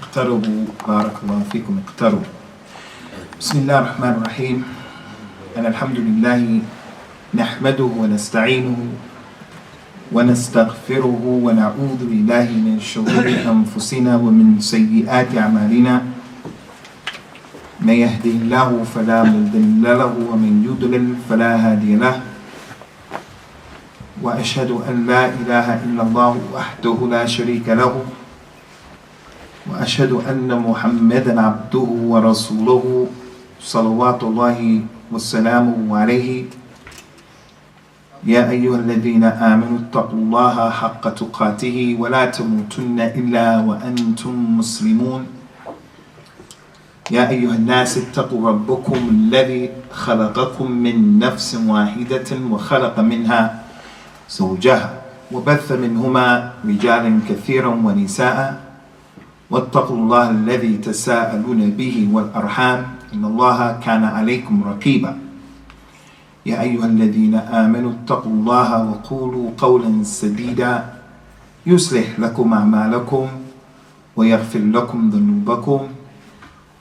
اقتربوا بارك الله فيكم اقتربوا. بسم الله الرحمن الرحيم. أن الحمد لله نحمده ونستعينه ونستغفره ونعوذ بالله من شرور أنفسنا ومن سيئات أعمالنا. من يهده الله فلا مضل له ومن يضلل فلا هادي له. وأشهد أن لا إله إلا الله وحده لا شريك له. وأشهد أن محمدا عبده ورسوله صلوات الله وسلامه عليه. يا أيها الذين آمنوا اتقوا الله حق تقاته ولا تموتن إلا وأنتم مسلمون. يا أيها الناس اتقوا ربكم الذي خلقكم من نفس واحدة وخلق منها زوجها وبث منهما رجالا كثيرا ونساء. واتقوا الله الذي تساءلون به والأرحام إن الله كان عليكم رقيبا. يا أيها الذين آمنوا اتقوا الله وقولوا قولا سديدا يصلح لكم أعمالكم ويغفر لكم ذنوبكم.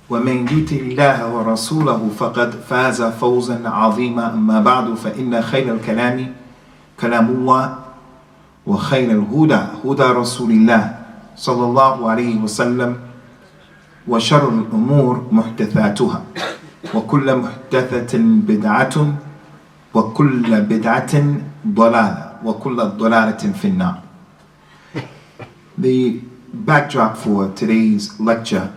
ومن يطع الله ورسوله فقد فاز فوزا عظيما. أما بعد فإن خير الكلام كلام الله وخير الهدى هدى رسول الله صلى الله عليه وسلم. وشر الأمور محدثاتها وكل محدثة بدعة وكل بدعة ضلالة وكل ضلالة في النار. The backdrop for today's lecture,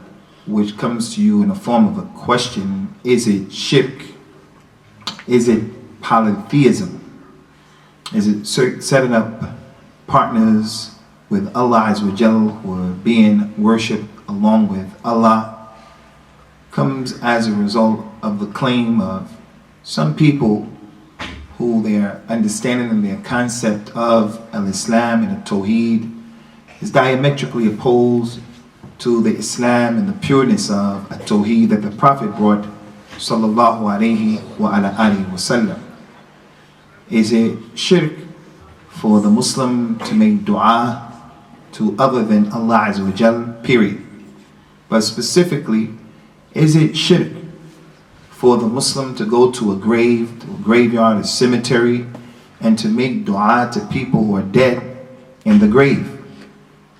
which comes to you in the form of a question: is it shirk? Is it polytheism? Is it setting up partners with Allah Azza wa Jal who are being worshipped along with Allah? Comes as a result of the claim of some people who their understanding and their concept of Al-Islam and Tawheed is diametrically opposed to the Islam and the pureness of Tawheed that the Prophet brought sallallahu alayhi wa ala alihi wa sallam. Is it shirk for the Muslim to make dua to other than Allah Azza wa Jal, period? But specifically, is it shirk for the Muslim to go to a grave, to a graveyard, a cemetery, and to make dua to people who are dead in the grave?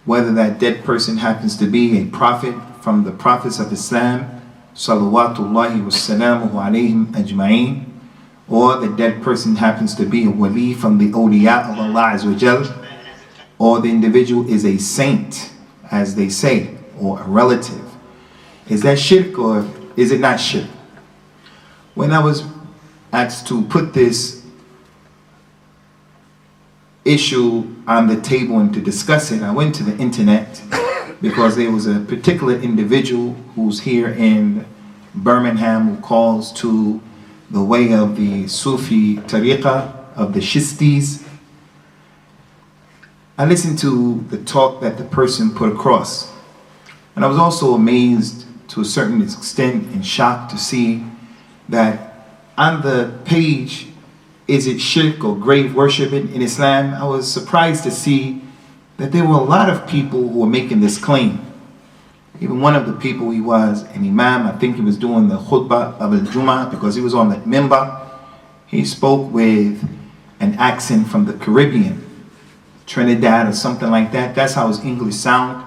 Whether that dead person happens to be a prophet from the prophets of Islam, salawatullahi wassalamuhu alayhim ajma'een, or the dead person happens to be a wali from the awliya of Allah Azza wa Jal, or the individual is a saint, as they say, or a relative. Is that shirk or is it not shirk? When I was asked to put this issue on the table and to discuss it, I went to the internet because there was a particular individual who's here in Birmingham who calls to the way of the Sufi tariqah of the Shistis. I listened to the talk that the person put across, and I was also amazed to a certain extent and shocked to see that on the page, is it shirk or grave worship in Islam? I was surprised to see that there were a lot of people who were making this claim. Even one of the people, he was an imam. I think he was doing the khutbah of al-Jammah because he was on the minbar. He spoke with an accent from the Caribbean, Trinidad or something like that. That's how his English sound.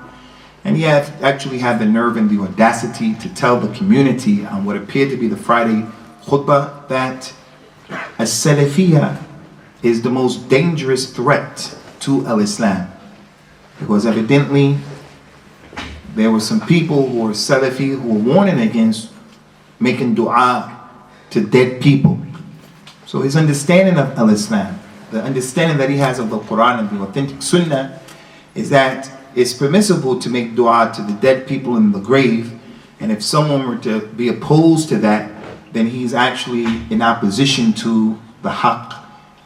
And he actually had the nerve and the audacity to tell the community on what appeared to be the Friday khutbah that as-Salafiyya is the most dangerous threat to al-Islam. Because evidently there were some people who were Salafi who were warning against making dua to dead people. So his understanding of al-Islam, the understanding that he has of the Quran and the authentic Sunnah, is that it's permissible to make dua to the dead people in the grave, and if someone were to be opposed to that, then he's actually in opposition to the haqq,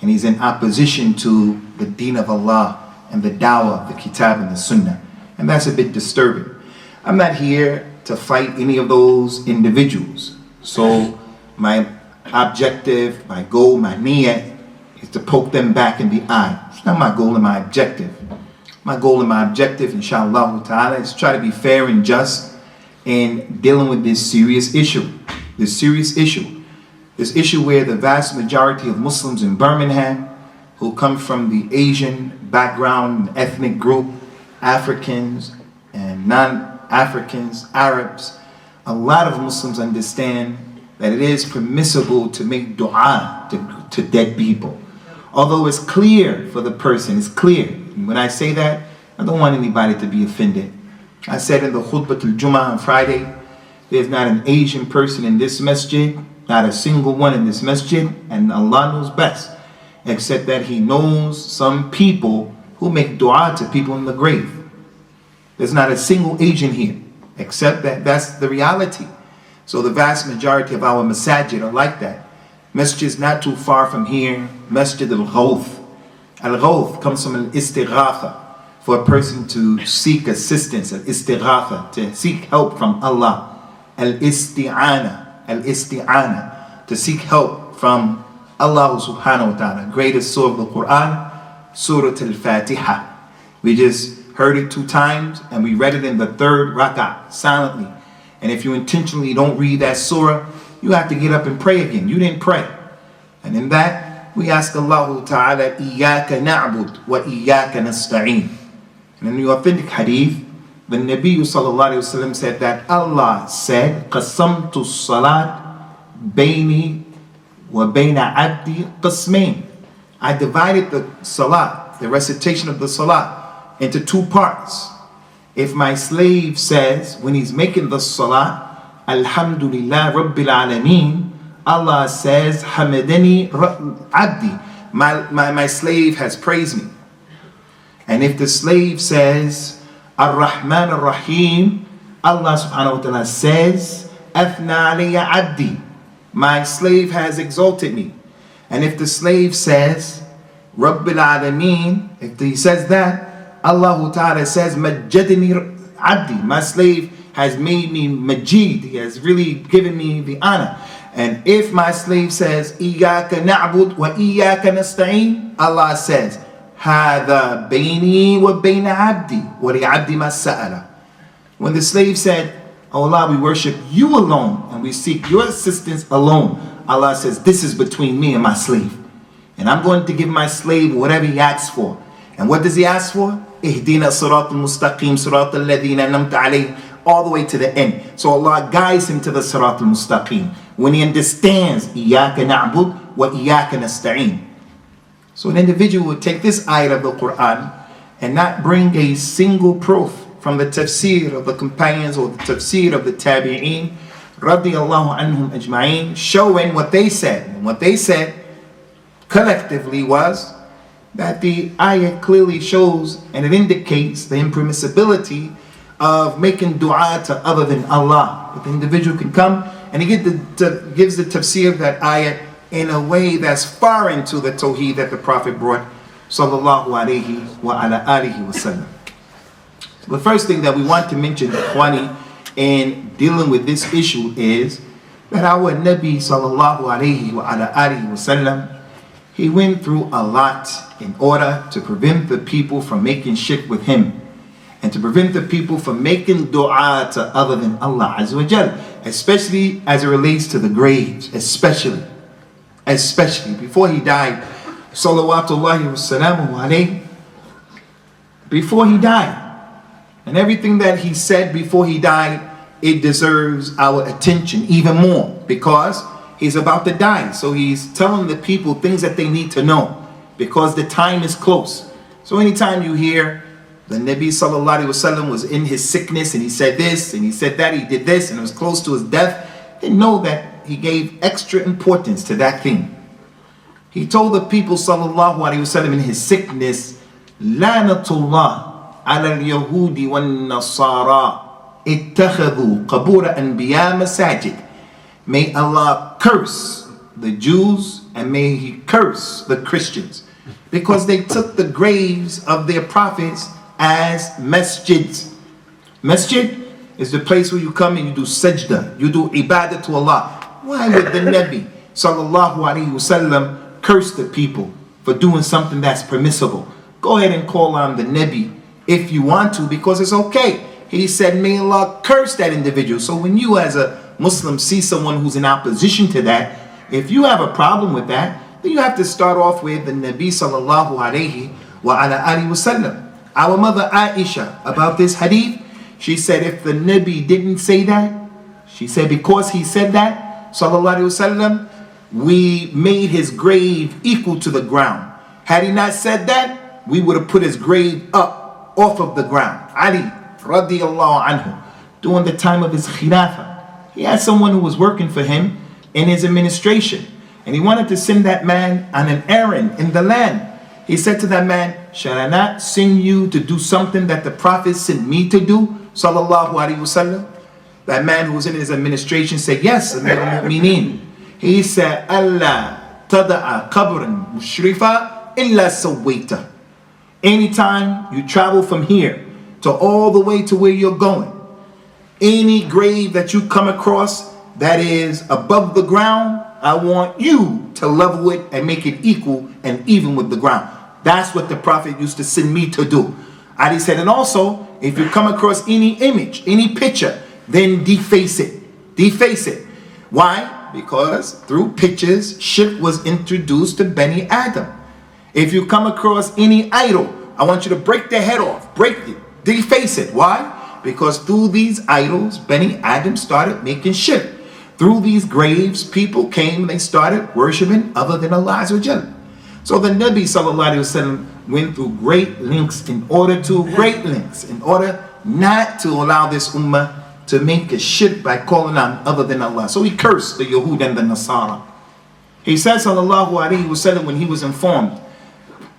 and he's in opposition to the deen of Allah and the dawah of the kitab and the sunnah. And that's a bit disturbing. I'm not here to fight any of those individuals. So my objective, my goal, my niyyah is to poke them back in the eye. It's not my goal and my objective. My goal and my objective, inshallah ta'ala, is to try to be fair and just in dealing with this serious issue. This issue where the vast majority of Muslims in Birmingham, who come from the Asian background, ethnic group, Africans and non-Africans, Arabs, a lot of Muslims understand that it is permissible to make dua to dead people. Although it's clear for the person, it's clear. And when I say that, I don't want anybody to be offended. I said in the khutbah al-Jummah on Friday, there's not an Asian person in this masjid, not a single one in this masjid, and Allah knows best, except that He knows some people who make dua to people in the grave. There's not a single Asian here, except that that's the reality. So the vast majority of our masajid are like that. Masjid is not too far from here, Masjid al-Ghawth. Al-Ghawth comes from al-istighatha, for a person to seek assistance, al-istighatha, to seek help from Allah. Al-isti'ana, to seek help from Allah subhanahu wa ta'ala. Greatest surah of the Quran, Surah Al-Fatiha. We just heard it 2 times and we read it in the 3rd rak'ah, silently. And if you intentionally don't read that surah, you have to get up and pray again. You didn't pray. And in that, we ask Allah ta'ala, Iyaka na'bud wa iyaka nasta'een. And in the authentic hadith, the Nabi sallallahu alayhi wa sallam said that Allah said, Qasamtu salat bayni wa bayna abdi qasmain. I divided the salat, the recitation of the salat, into 2 parts. If my slave says, when he's making the salat, Alhamdulillah Rabbil Alameen, Allah says, Hamadani Abdi, my slave has praised me. And if the slave says, Ar-Rahman Ar-Rahim, Allah subhanahu wa ta'ala says, Athna alayya abdi, my slave has exalted me. And if the slave says, Rabbil Alameen, if he says that, Allah ta'ala says, Majjadini abdi, my slave has made me majid, he has really given me the honor. And if my slave says, Iyaka na'bud wa iyaka nasta'een, Allah says, Hada bayni wa bayna abdi wa li abdi ma sa'ala. When the slave said, Oh Allah, we worship you alone and we seek your assistance alone, Allah says, this is between me and my slave. And I'm going to give my slave whatever he asks for. And what does he ask for? Ihdina siratal mustaqim, siratal ladhina namta alayhim, all the way to the end. So Allah guides him to the siratal mustaqim when he understands Iyaka na'bud wa iyaka nasta'een. So an individual would take this ayat of the Quran and not bring a single proof from the tafsir of the companions or the tafsir of the tabi'een, radiyallahu anhum ajma'een, showing what they said. And what they said collectively was that the ayat clearly shows and it indicates the impermissibility of making dua to other than Allah. But the individual can come and he gives the tafsir of that ayat in a way that's foreign to the Tawheed that the Prophet brought, sallallahu alayhi wa ala alihi wa sallam. So the first thing that we want to mention, Ikhwani, in dealing with this issue is that our Nabi sallallahu alayhi wa ala alihi wa sallam, he went through a lot in order to prevent the people from making shirk with him and to prevent the people from making dua to other than Allah Azza wa Jal, especially as it relates to the graves, especially before he died, salawatullahi wa salamuhu alayhi, before he died, and everything that he said before he died, it deserves our attention even more because he's about to die. So he's telling the people things that they need to know because the time is close. So anytime you hear the Nabi sallallahu alaihi wasallam was in his sickness and he said this and he said that, he did this and it was close to his death, then know that he gave extra importance to that thing. He told the people sallallahu alaihi wasallam in his sickness, Lanatullah ala al-Yahudi wal-Nasara ittakhadhu qabura anbiya masajid. May Allah curse the Jews and may He curse the Christians because they took the graves of their prophets as masjids. Masjid is the place where you come and you do sajda, you do ibadah to Allah. Why would the Nabi sallallahu alaihi wasallam curse the people for doing something that's permissible? Go ahead and call on the Nabi if you want to, because it's okay. He said, may Allah curse that individual. So when you as a Muslim see someone who's in opposition to that, if you have a problem with that, then you have to start off with the Nabi sallallahu alayhi wa ala alihi wa sallam. Our mother Aisha, about this hadith, she said if the Nabi didn't say that, she said because he said that, sallallahu alayhi wa sallam, we made his grave equal to the ground. Had he not said that, we would have put his grave up off of the ground. Ali radiyallahu anhu, during the time of his khilafah, he had someone who was working for him in his administration, and he wanted to send that man on an errand in the land. He said to that man, shall I not send you to do something that the Prophet sent me to do, sallallahu alaihi wasallam? That man who was in his administration said, yes, Amir al-Mu'mineen. He said, Allah tada'a qabran mushrifa illa sawaita. Anytime you travel from here to all the way to where you're going, any grave that you come across that is above the ground, I want you to level it and make it equal and even with the ground. That's what the Prophet used to send me to do. Ali said, and also, if you come across any image, any picture, then deface it. Deface it. Why? Because through pictures, shirk was introduced to Bani Adam. If you come across any idol, I want you to break the head off. Break it. Deface it. Why? Because through these idols, Bani Adam started making shirk. Through these graves, people came and they started worshiping other than Allah Azza wa Jalla. So the Nabi sallallahu alaihi wasallam went through great lengths in order not to allow this ummah to make a shirk by calling on other than Allah. So he cursed the Yahud and the Nasara. He said sallallahu alaihi wasallam when he was informed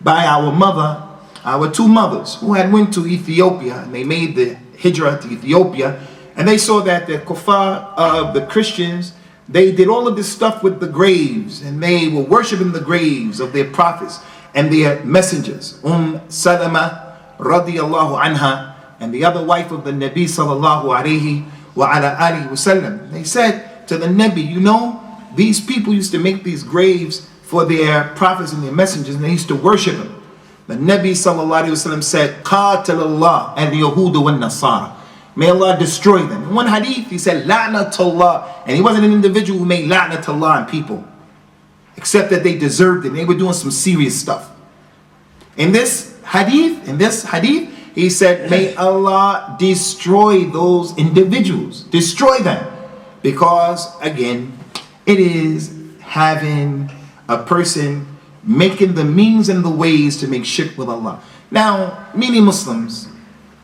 by our two mothers who had went to Ethiopia, and they made the hijrah to Ethiopia, and they saw that the kuffar of the Christians, they did all of this stuff with the graves, and they were worshiping the graves of their prophets and their messengers. Salama radiyallahu anha, and the other wife of the Nabi sallallahu alayhi wa ala alihi wasallam. They said to the Nabi, you know, these people used to make these graves for their prophets and their messengers, and they used to worship them. The Nabi sallallahu alayhi wasallam said, Qatil Allah al-Yahudu wal-Nasara. May Allah destroy them. In one hadith, he said, La'natullah. And he wasn't an individual who made La'natullah on people, except that they deserved it. They were doing some serious stuff. In this hadith, he said, may Allah destroy those individuals. Destroy them. Because, again, it is having a person making the means and the ways to make shirk with Allah. Now, many Muslims,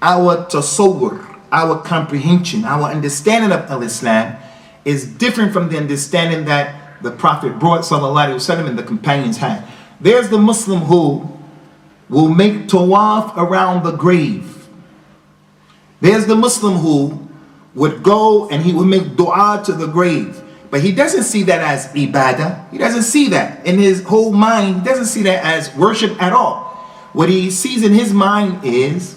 our tasawwur, our comprehension, our understanding of Islam is different from the understanding that the Prophet brought sallallahu alaihi wasallam and the companions had. There's the Muslim who will make tawaf around the grave. There's the Muslim who would go and he would make dua to the grave. But he doesn't see that as ibadah. He doesn't see that in his whole mind. He doesn't see that as worship at all. What he sees in his mind is,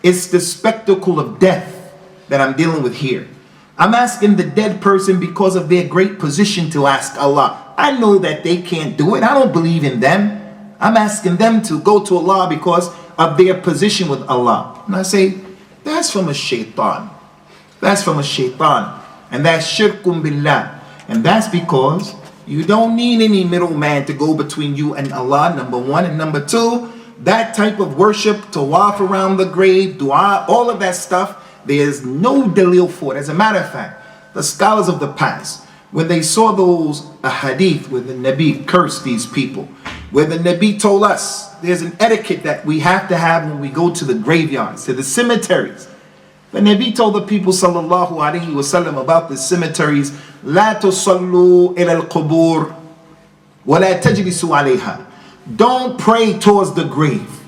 it's the spectacle of death that I'm dealing with here. I'm asking the dead person because of their great position to ask Allah. I know that they can't do it. I don't believe in them. I'm asking them to go to Allah because of their position with Allah. And I say, that's from a shaitan. That's from a shaitan. And that's shirkum billah. And that's because you don't need any middleman to go between you and Allah, number one. And number two, that type of worship, tawaf around the grave, dua, all of that stuff, there's no dalil for it. As a matter of fact, the scholars of the past, when they saw those hadith where the Nabi cursed these people, where the Nabi told us there's an etiquette that we have to have when we go to the graveyards, to the cemeteries. The Nabi told the people sallallahu alaihi wasallam about the cemeteries, لا تصلوا إلى القبور ولا تجلسوا عليها. Don't pray towards the grave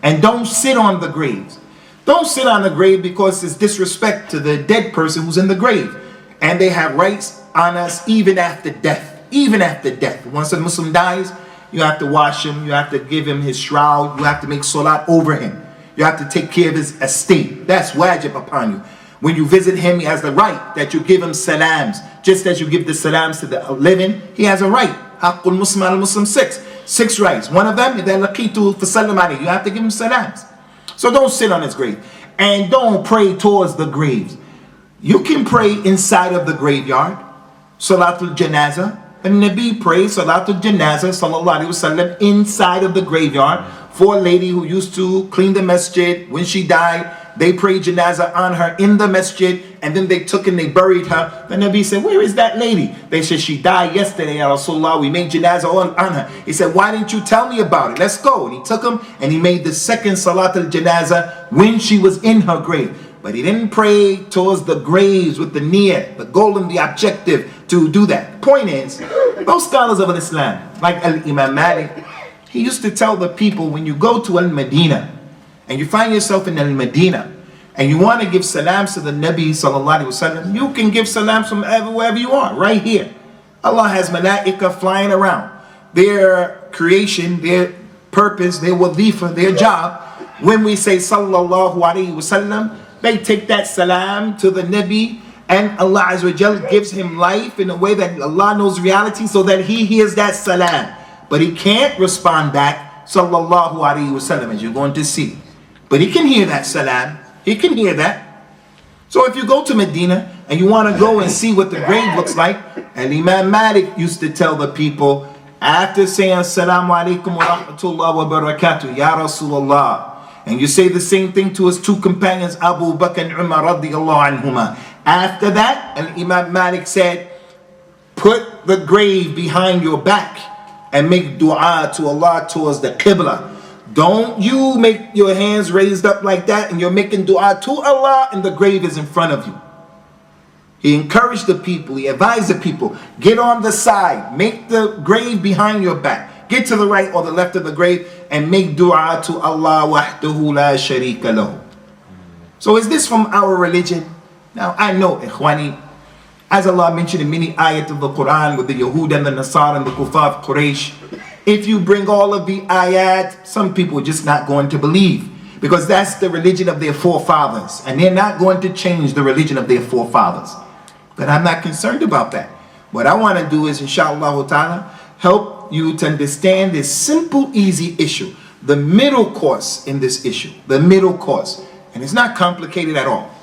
and don't sit on the graves. Don't sit on the grave because it's disrespect to the dead person who's in the grave. And they have rights on us even after death. Even after death. Once a Muslim dies, you have to wash him, you have to give him his shroud, you have to make salat over him. You have to take care of his estate. That's wajib upon you. When you visit him, he has the right that you give him salams. Just as you give the salams to the living, he has a right. Haqqul Muslim al Muslim, six rights. One of them, you have to give him salams. So don't sit on his grave. And don't pray towards the graves. You can pray inside of the graveyard. Salatul Janazah. And Nabi prayed Salatul Janazah sallallahu alaihi wasallam inside of the graveyard for a lady who used to clean the masjid. When she died, they prayed Janazah on her in the masjid, and then they took and they buried her. The Nabi said, where is that lady? They said, she died yesterday, Ya Rasulullah. We made Janazah on her. He said, why didn't you tell me about it? Let's go. And he took him and he made the second Salatul Janazah when she was in her grave. But he didn't pray towards the graves with the niyat, the goal and the objective to do that. Point is, those scholars of Islam, like Imam Malik, he used to tell the people, when you go to Al-Madinah and you find yourself in Al-Madinah and you want to give salams to the Nabi sallallahu alaihi wasallam, you can give salams from wherever you are, right here. Allah has malaika flying around. Their creation, their purpose, their wadhifa, their job, when we say sallallahu alaihi wasallam, they take that salam to the Nabi, and Allah Azza wa Jal gives him life in a way that Allah knows reality, so that he hears that salam. But he can't respond back, sallallahu alaihi wasallam, as you're going to see. But he can hear that salam. He can hear that. So if you go to Medina and you want to go and see what the grave looks like, and Imam Malik used to tell the people, after saying assalamu alaikum wa rahmatullahi wa barakatuh, ya Rasulullah, and you say the same thing to his two companions, Abu Bakr and Umar radiyallahu anhuma. After that, and Imam Malik said, put the grave behind your back and make dua to Allah towards the Qibla. Don't you make your hands raised up like that and you're making dua to Allah and the grave is in front of you. He encouraged the people, he advised the people, get on the side, make the grave behind your back. Get to the right or the left of the grave and make dua to Allah wahdahu la sharika lahu. So is this from our religion? Now I know, ikhwani, as Allah mentioned in many ayat of the Quran with the Yahud and the Nasara and the Kuffar of Quraysh, if you bring all of the ayat, some people are just not going to believe, because that's the religion of their forefathers, and they're not going to change the religion of their forefathers. But I'm not concerned about that. What I want to do is, inshallah ta'ala, help you to understand this simple, easy issue, the middle course in this issue, the middle course. And it's not complicated at all.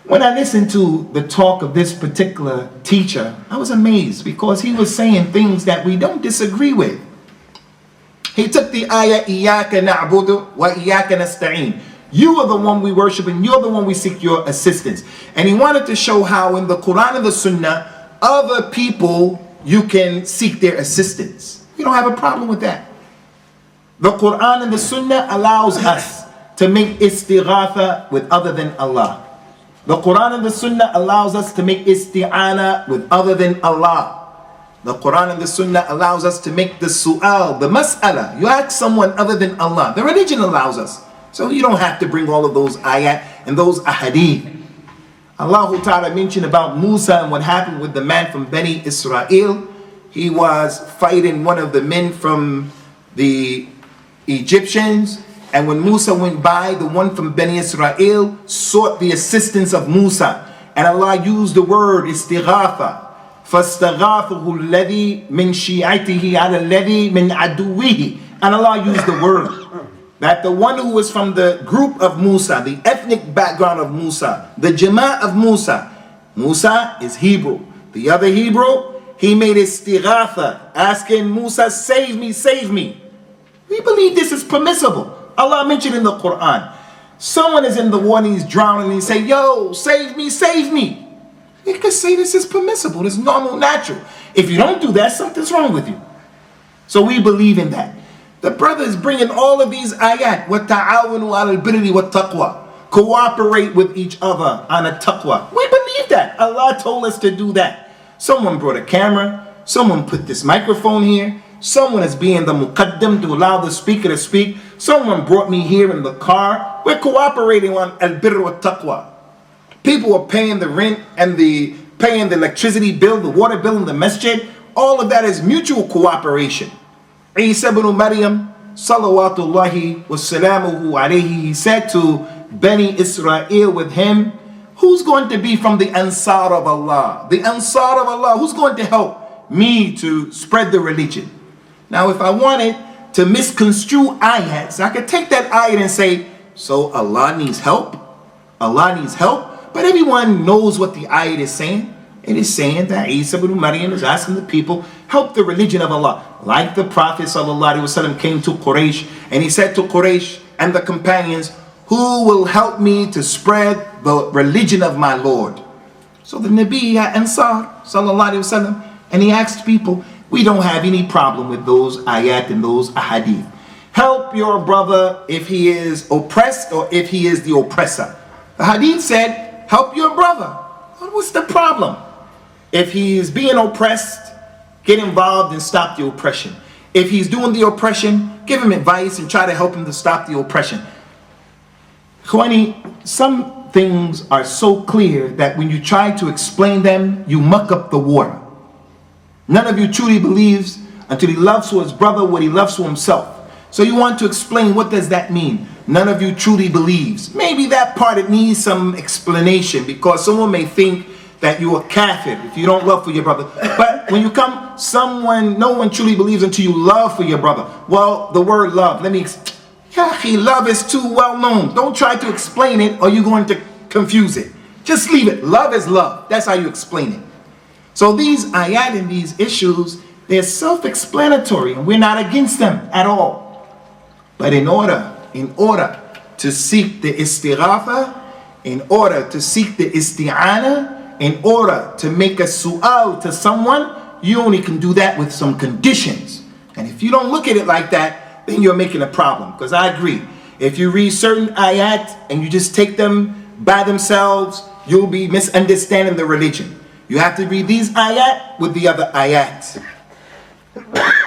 When I listened to the talk of this particular teacher, I was amazed, because he was saying things that we don't disagree with. He took the ayah, Iyaka na'budu wa iyaka nasta'een. You are the one we worship and you're the one we seek your assistance. And he wanted to show how in the Quran and the Sunnah, other people, you can seek their assistance. We don't have a problem with that. The Quran and the Sunnah allows us to make istighatha with other than Allah. The Quran and the Sunnah allows us to make isti'ana with other than Allah. The Quran and the Sunnah allows us to make the su'al, the mas'ala. You ask someone other than Allah. The religion allows us. So you don't have to bring all of those ayat and those ahadith. Allah Ta'ala mentioned about Musa and what happened with the man from Bani Israel. He was fighting one of the men from the Egyptians. And when Musa went by, the one from Bani Israel sought the assistance of Musa. And Allah used the word istighatha. فَاسْتَغَاثَهُ الَّذِي مِنْ شِيعَتِهِ عَلَى الَّذِي مِنْ عَدُوِّهِ. And Allah used the word that the one who was from the group of Musa, the ethnic background of Musa, the Jammah of Musa. Musa is Hebrew. The other Hebrew, he made istighatha, asking Musa, save me, save me. We believe this is permissible. Allah mentioned in the Quran, someone is in the water and he's drowning and he say, yo, save me, save me. You can say this is permissible, it's normal, natural. If you don't do that, something's wrong with you. So we believe in that. The brother is bringing all of these ayat, وَتَعَاوَنُوا عَلَى الْبِرِّ وَالتَّقْوَى. Cooperate with each other on a taqwa. We believe that. Allah told us to do that. Someone brought a camera, someone put this microphone here, someone is being the muqaddam to allow the speaker to speak, someone brought me here in the car. We're cooperating on al-birr wa taqwa. People are paying the rent and paying the electricity bill, the water bill in the masjid. All of that is mutual cooperation. Isa ibn Maryam, salawatullahi wa salamuhu alayhi, he said to Bani Israel with him, who's going to be from the Ansar of Allah? The Ansar of Allah, who's going to help me to spread the religion? Now if I wanted to misconstrue ayats, I could take that ayat and say, so Allah needs help. Allah needs help. But everyone knows what the ayat is saying. It is saying that Isa ibn Maryam is asking the people, help the religion of Allah. Like the Prophet ﷺ came to Quraysh and he said to Quraysh and the companions, who will help me to spread the religion of my Lord? So the Nabi Ansar ﷺ, and he asked people, we don't have any problem with those ayat and those ahadith. Help your brother if he is oppressed or if he is the oppressor. The hadith said, help your brother. What's the problem? If he is being oppressed, get involved and stop the oppression. If he's doing the oppression, give him advice and try to help him to stop the oppression. Khwani, some things are so clear that when you try to explain them, you muck up the water. None of you truly believes until he loves for his brother what he loves for himself. So you want to explain, what does that mean? None of you truly believes. Maybe that part it needs some explanation, because someone may think that you are kafir if you don't love for your brother. But when you come, no one truly believes until you love for your brother. Well, the word love, love is too well known. Don't try to explain it or you're going to confuse it. Just leave it. Love is love. That's how you explain it. So these ayat and these issues, they're self-explanatory and we're not against them at all. But in order to seek the istighatha, in order to seek the isti'ana, in order to make a su'al to someone, you only can do that with some conditions. And if you don't look at it like that, then you're making a problem. Because I agree, if you read certain ayat and you just take them by themselves, you'll be misunderstanding the religion. You have to read these ayat with the other ayat.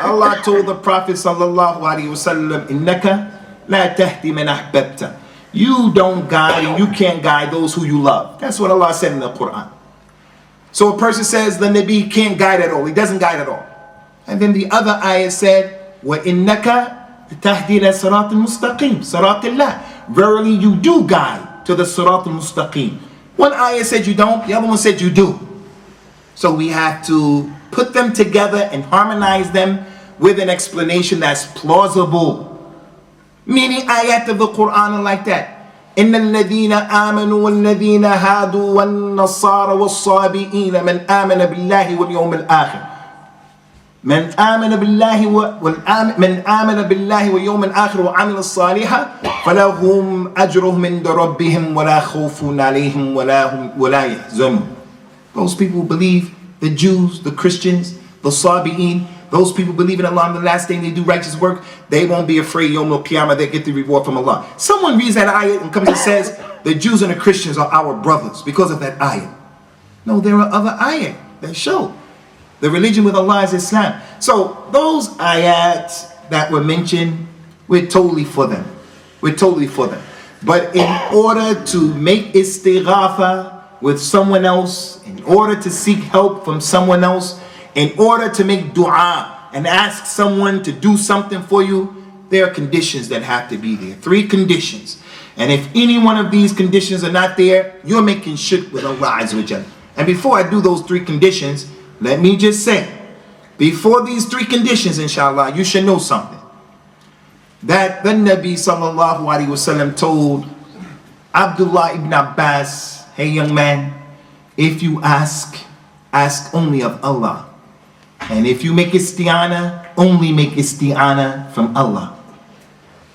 Allah told the Prophet sallallahu alaihi wasallam, "Innaka la tahdi man ahbabta." You don't guide and you can't guide those who you love. That's what Allah said in the Quran. So a person says the Nabi can't guide at all. He doesn't guide at all. And then the other ayah said, وَإِنَّكَ تَهْدِي لَصِرَاطٍ مُسْتَقِيمٍ صِرَاطِ اللَّهِ. Verily you do guide to the Sirat al-Mustaqim. One ayah said you don't, the other one said you do. So we have to put them together and harmonize them with an explanation that's plausible. Many ayat of the Quran are like that. إن الذين آمنوا والذين هادوا والنصارى والصابئين من آمن بالله واليوم الآخر من آمن بالله واليوم الآخر وعمل الصالحا فلهم أجرهم عند ربهم ولا خوف عليهم ولا يحزنون. Those people who believe, the Jews, the Christians, the Sabi'in, those people believe in Allah on the last day and they do righteous work, they won't be afraid Yawm al-Qiyamah, they get the reward from Allah. Someone reads that ayah and comes and says, the Jews and the Christians are our brothers because of that ayah. No, there are other ayah that show the religion with Allah is Islam. So those ayats that were mentioned, we're totally for them. We're totally for them. But in order to make istighatha with someone else, in order to seek help from someone else, in order to make dua and ask someone to do something for you, there are conditions that have to be there. 3 conditions. And if any one of these conditions are not there, you're making shirk with Allah Azza wa Jalla. And before I do those 3 conditions, let me just say, before these 3 conditions, inshallah, you should know something. That the Nabi sallallahu alaihi wasallam told Abdullah ibn Abbas, hey young man, if you ask only of Allah. And if you make isti'ana, only make isti'ana from Allah.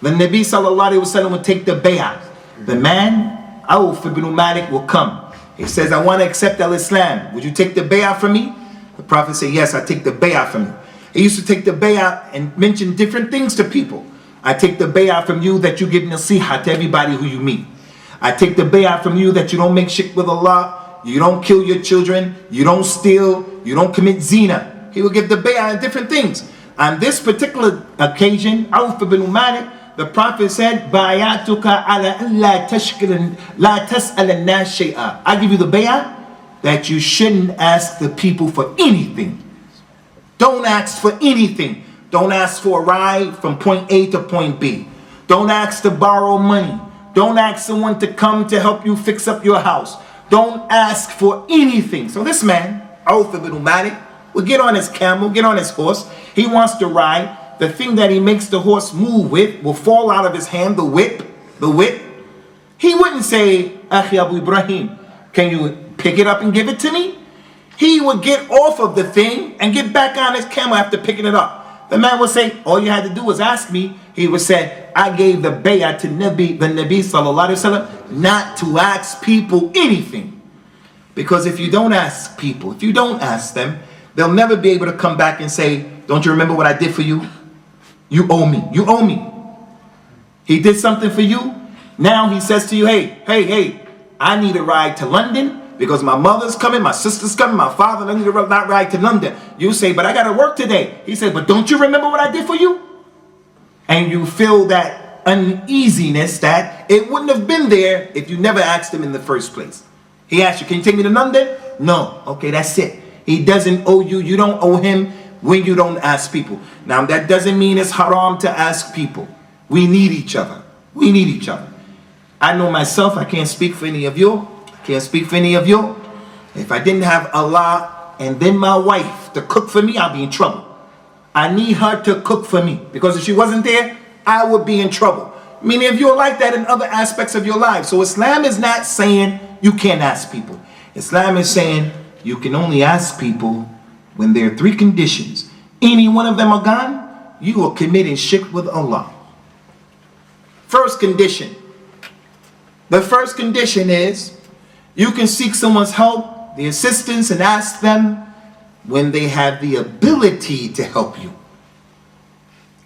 The Nabi sallallahu alaihi wasallam will take the bay'ah. The man, Auf ibn Malik, will come. He says, I want to accept al-Islam. Would you take the bay'ah from me? The Prophet said, yes, I take the bay'ah from you. He used to take the bay'ah and mention different things to people. I take the bay'ah from you that you give nasiha to everybody who you meet. I take the bay'ah from you that you don't make shirk with Allah, you don't kill your children, you don't steal, you don't commit zina. He will give the bay'ah on different things. On this particular occasion, Auf ibn Malik, the Prophet said, Bay'atuka ala la tas'al an-nas shay'a. I give you the bay'ah that you shouldn't ask the people for anything. Don't ask for anything. Don't ask for a ride from point A to point B. Don't ask to borrow money. Don't ask someone to come to help you fix up your house. Don't ask for anything. So this man, Auf ibn Malik, will get on his camel, get on his horse. He wants to ride. The thing that he makes the horse move with will fall out of his hand, the whip. the whip, he wouldn't say, Akhi Abu Ibrahim, can you pick it up and give it to me? He would get off of the thing and get back on his camel after picking it up. The man would say, all you had to do was ask me. He would say, I gave the bay'ah to the Nabi sallallahu alaihi wasallam not to ask people anything. Because if you don't ask people, if you don't ask them, they'll never be able to come back and say, don't you remember what I did for you? You owe me. You owe me. He did something for you. Now he says to you, hey, I need a ride to London because my mother's coming, my sister's coming, my father, I need to not ride to London. You say, but I got to work today. He said, but don't you remember what I did for you? And you feel that uneasiness that it wouldn't have been there if you never asked him in the first place. He asked you, can you take me to London? No. Okay, that's it. He doesn't owe you. You don't owe him when you don't ask people. Now, that doesn't mean it's haram to ask people. We need each other. We need each other. I know myself, I can't speak for any of you. I can't speak for any of you. If I didn't have Allah and then my wife to cook for me, I'll be in trouble. I need her to cook for me, because if she wasn't there, I would be in trouble. Many of you are like that in other aspects of your life. So Islam is not saying you can't ask people. Islam is saying you can only ask people when there are three conditions. Any one of them are gone, you are committing shirk with Allah. First condition. The first condition is you can seek someone's help, the assistance, and ask them when they have the ability to help you.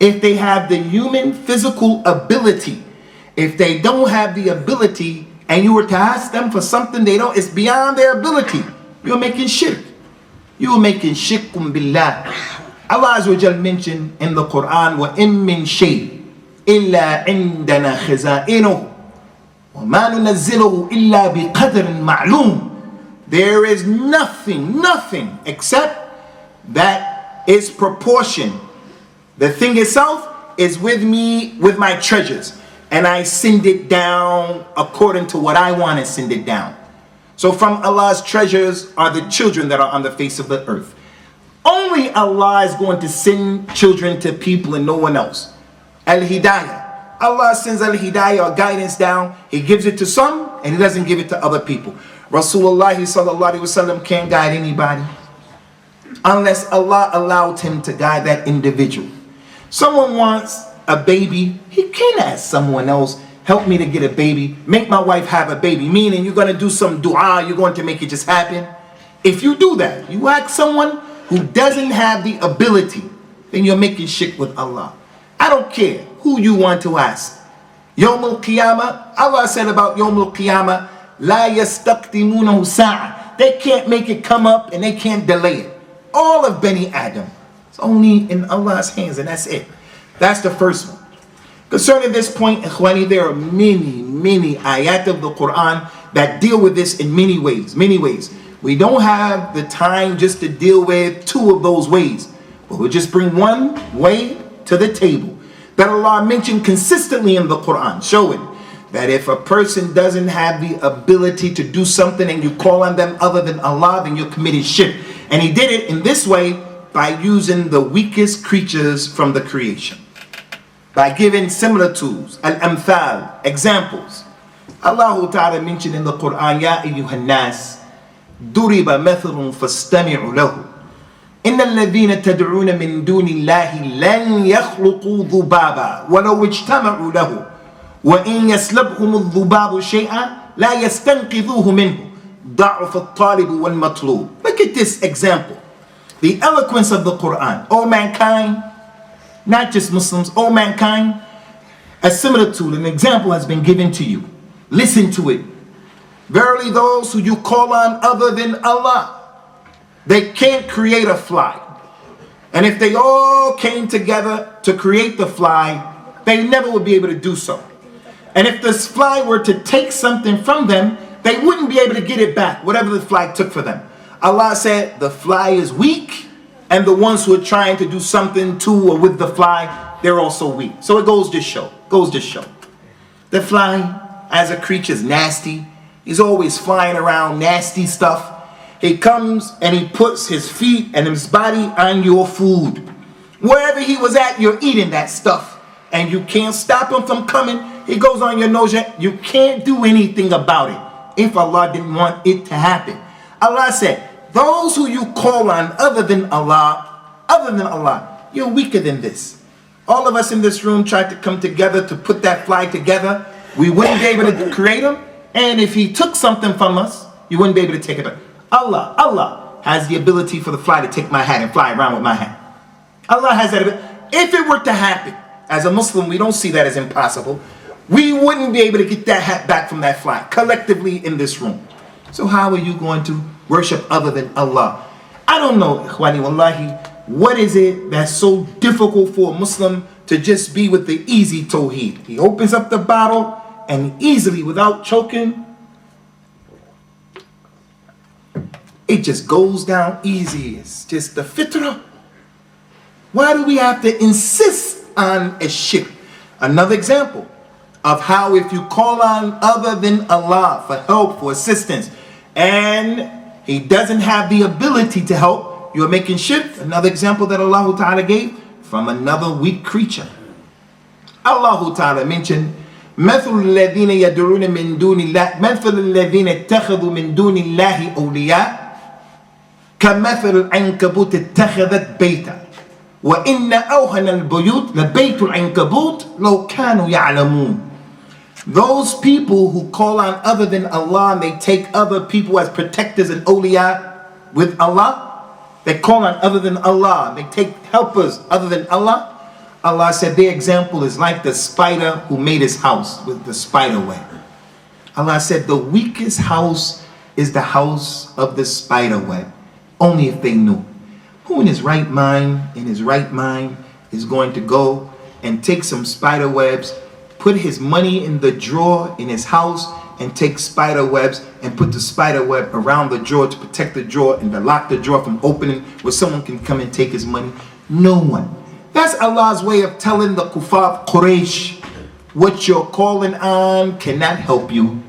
If they have the human physical ability, if they don't have the ability and you were to ask them for something they don't, it's beyond their ability, you're making shirk. You're making shirkum billah. Allah Azza wa Jal mentioned in the Quran, وَإِن مِّن شَيْءٍ إِلَّا عِنْدَنَا خِزَائِنُهُ وَمَا نُنَزِّلُهُ إِلَّا بِقَدْرٍ مَعْلُومٍ. There is nothing except that is proportion. The thing itself is with me, with my treasures, and I send it down according to what I want to send it down. So from Allah's treasures are the children that are on the face of the earth. Only Allah is going to send children to people and no one else. Al-Hidayah. Allah sends al-Hidayah or guidance down. He gives it to some and He doesn't give it to other people. Rasulullah sallallahu alaihi wasallam can't guide anybody unless Allah allowed him to guide that individual. Someone wants a baby, he can ask someone else, help me to get a baby, make my wife have a baby, meaning you're going to do some dua, you're going to make it just happen. If you do that, you ask someone who doesn't have the ability, then you're making shirk with Allah. I don't care who you want to ask. Yawm al-Qiyamah, Allah said about Yawm al-Qiyamah, La yastaqdimunahu sa'a. They can't make it come up and they can't delay it. All of Bani Adam. It's only in Allah's hands, and that's it. That's the first one. Concerning this point, Ikhwani, there are many ayat of the Quran that deal with this in many ways. We don't have the time just to deal with two of those ways, but we'll just bring one way to the table that Allah mentioned consistently in the Quran, showing that if a person doesn't have the ability to do something and you call on them other than Allah, then you're committing shirk. And He did it in this way by using the weakest creatures from the creation, by giving similitudes, al-amthal, examples. Allah Ta'ala mentioned in the Quran, Ya ayyuhan nas, duriba mathalun fastami'u lahu. Inna alladhina tad'una min duni Allahi lan yakhluqu dhubaba walau ijtama'u lahu. وَإِنْ يَسْلَبْهُمُ الذُّبَابُ شَيْئًا لَا يَسْتَنْقِذُوهُ مِنْهُ ضَعْفَ الطَّالِبُ وَالْمَطْلُوبُ. Look at this example. The eloquence of the Quran. All mankind, not just Muslims, all mankind, a similitude, an example has been given to you. Listen to it. Verily those who you call on other than Allah, they can't create a fly. And if they all came together to create the fly, they never would be able to do so. And if this fly were to take something from them, they wouldn't be able to get it back, whatever the fly took for them. Allah said the fly is weak, and the ones who are trying to do something to or with the fly, they're also weak. So it goes to show. The fly, as a creature, is nasty. He's always flying around nasty stuff. He comes and he puts his feet and his body on your food. Wherever he was at, you're eating that stuff. And you can't stop him from coming He goes on your nose. You can't do anything about it if Allah didn't want it to happen. Allah said, those who you call on other than Allah, you're weaker than this. All of us in this room tried to come together to put that flag together. We wouldn't be able to create him. And if he took something from us, you wouldn't be able to take it back. Allah has the ability for the fly to take my hat and fly around with my hat. Allah has that ability. If it were to happen, as a Muslim, we don't see that as impossible. We wouldn't be able to get that hat back from that fly collectively in this room. So how are you going to worship other than Allah? I don't know, Ikhwani Wallahi, what is it that's so difficult for a Muslim to just be with the easy Tawheed? He opens up the bottle and easily, without choking, it just goes down easy. It's just the fitrah. Why do we have to insist on a shirk? Another example of how if you call on other than Allah for help, for assistance, and he doesn't have the ability to help, you're making shirk. Another example that Allah Ta'ala gave from another weak creature. Allah Ta'ala mentioned, مثل الذين يدعون من دون الله مثل الذين اتخذوا من دون الله أولياء كمثل العنكبوت اتخذت بيتا وإن أوهن البيوت لبيت العنكبوت لو كانوا يعلمون. Those people who call on other than Allah and they take other people as protectors and awliya with Allah, they call on other than Allah, they take helpers other than Allah. Allah said their example is like the spider who made his house with the spider web. Allah said the weakest house is the house of the spider web. Only if they knew. Who in his right mind, is going to go and take some spider webs, put his money in the drawer in his house and take spider webs and put the spider web around the drawer to protect the drawer and to lock the drawer from opening where someone can come and take his money? No one. That's Allah's way of telling the kuffar Quraysh, what you're calling on cannot help you.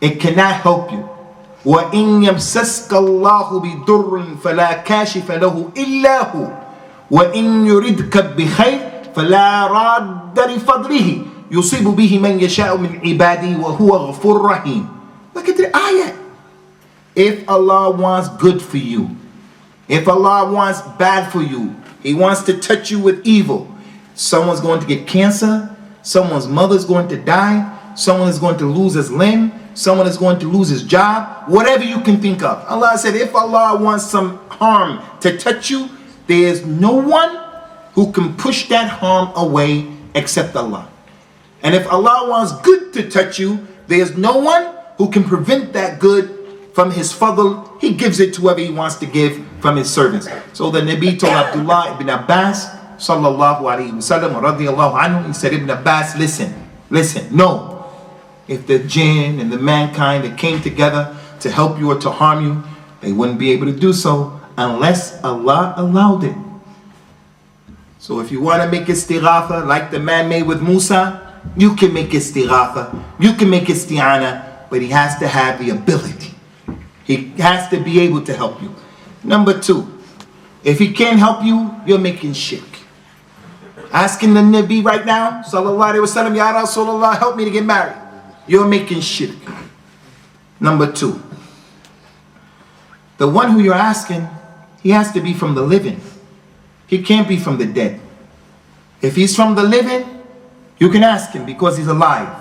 It cannot help you. وَإِن يَمْسَسْكَ اللَّهُ بِضُرٍّ فَلَا كَاشِفَ لَهُ إِلَّا هُوَ وَإِن يُرِدْكَ بِخَيْرٍ فَلَا رَادَّ لِفَضْلِهِ يُصِيبُ بِهِ مَنْ يَشَاءُ مِنْ عِبَادِهِ وَهُوَ غَفُورٌ رَحِيمٌ. Look at the ayat. If Allah wants good for you, if Allah wants bad for you, He wants to touch you with evil. Someone's going to get cancer. Someone's mother's going to die. Someone is going to lose his limb. Someone is going to lose his job. Whatever you can think of. Allah said, if Allah wants some harm to touch you, there's no one who can push that harm away except Allah. And if Allah wants good to touch you, there's no one who can prevent that good from his fadl. He gives it to whoever he wants to give from his servants. So the Nabi told Abdullah ibn Abbas sallallahu alayhi wasallam radiyallahu anhu, he said, Ibn Abbas, listen, no. If the jinn and the mankind that came together to help you or to harm you, they wouldn't be able to do so unless Allah allowed it. So if you want to make istighatha like the man made with Musa, you can make istighatha, you can make isti'ana, but he has to have the ability. He has to be able to help you. Number two, if he can't help you, you're making shirk. Asking the Nabi right now, sallallahu alayhi wa sallam, Ya Rasulullah, help me to get married. You're making shirk. Number two, the one who you're asking, he has to be from the living. He can't be from the dead. If he's from the living, you can ask him because he's alive.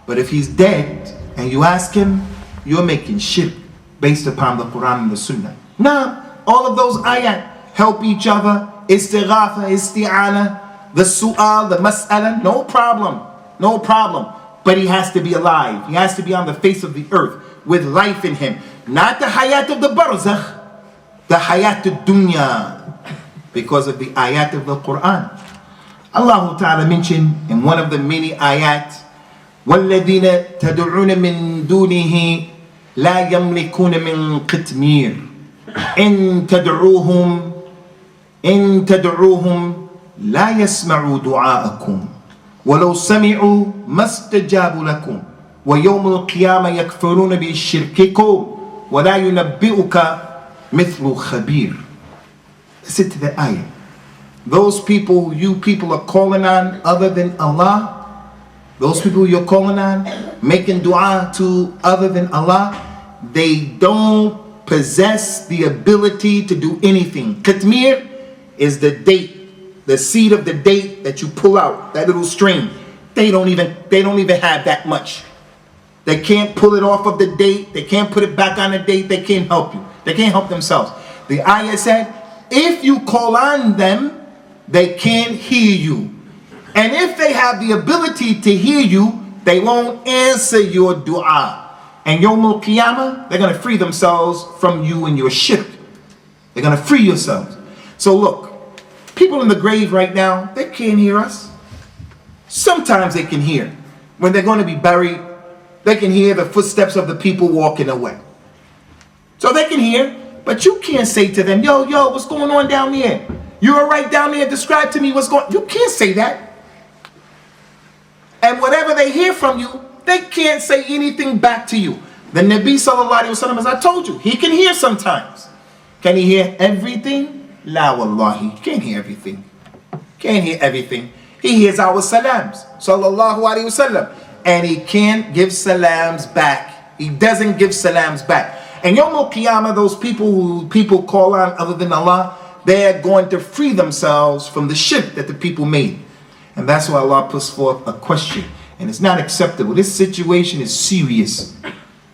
But if he's dead and you ask him, you're making shirk based upon the Quran and the Sunnah. Now, all of those ayat help each other. Istighatha, isti'ana, the su'al, the mas'ala, no problem. But he has to be alive. He has to be on the face of the earth with life in him. Not the hayat of the barzakh, the hayat of dunya, because of the ayat of the Quran. Allah Ta'ala mentioned in one of the many ayat, وَالَّذِينَ تَدْعُونَ مِن دُونِهِ لَا يَمْلِكُونَ مِن قِطْمِيرٍ إِن تَدْعُوهُمْ لَا يَسْمَعُوا دُعَاءَكُمْ وَلَوْ سَمِعُوا مَا اسْتَجَابُوا لَكُمْ وَيَوْمَ الْقِيَامَةِ يَكْفُرُونَ بِشِرْكِكُمْ وَلَا يُنَبِّئُكَ مِثْلُ خَبِيرٍ. Listen to the ayah. Those people you people are calling on other than Allah, those people you're calling on, making dua to other than Allah, they don't possess the ability to do anything. Qitmir is the date, the seed of the date that you pull out, that little string. They don't even have that much. They can't pull it off of the date. They can't put it back on the date. They can't help you. They can't help themselves. The ayah said, if you call on them, they can't hear you. And if they have the ability to hear you, they won't answer your dua. And Yawm al-Qiyamah, they're going to free themselves from you and your shirk. They're going to free yourselves. So look, people in the grave right now, they can't hear us. Sometimes they can hear. When they're going to be buried, they can hear the footsteps of the people walking away. So they can hear, but you can't say to them, yo, what's going on down there? You're right down there, describe to me what's going on. You can't say that. And whatever they hear from you, they can't say anything back to you. The Nabi sallallahu alayhi wa sallam, as I told you, he can hear sometimes. Can he hear everything? La wallahi, he can't hear everything. Can't hear everything. He hears our salams, sallallahu alayhi wa sallam. And he can't give salams back. He doesn't give salams back. And Yawm al-Qiyamah, those people who people call on other than Allah, they're going to free themselves from the shirk that the people made. And that's why Allah puts forth a question. And it's not acceptable. This situation is serious.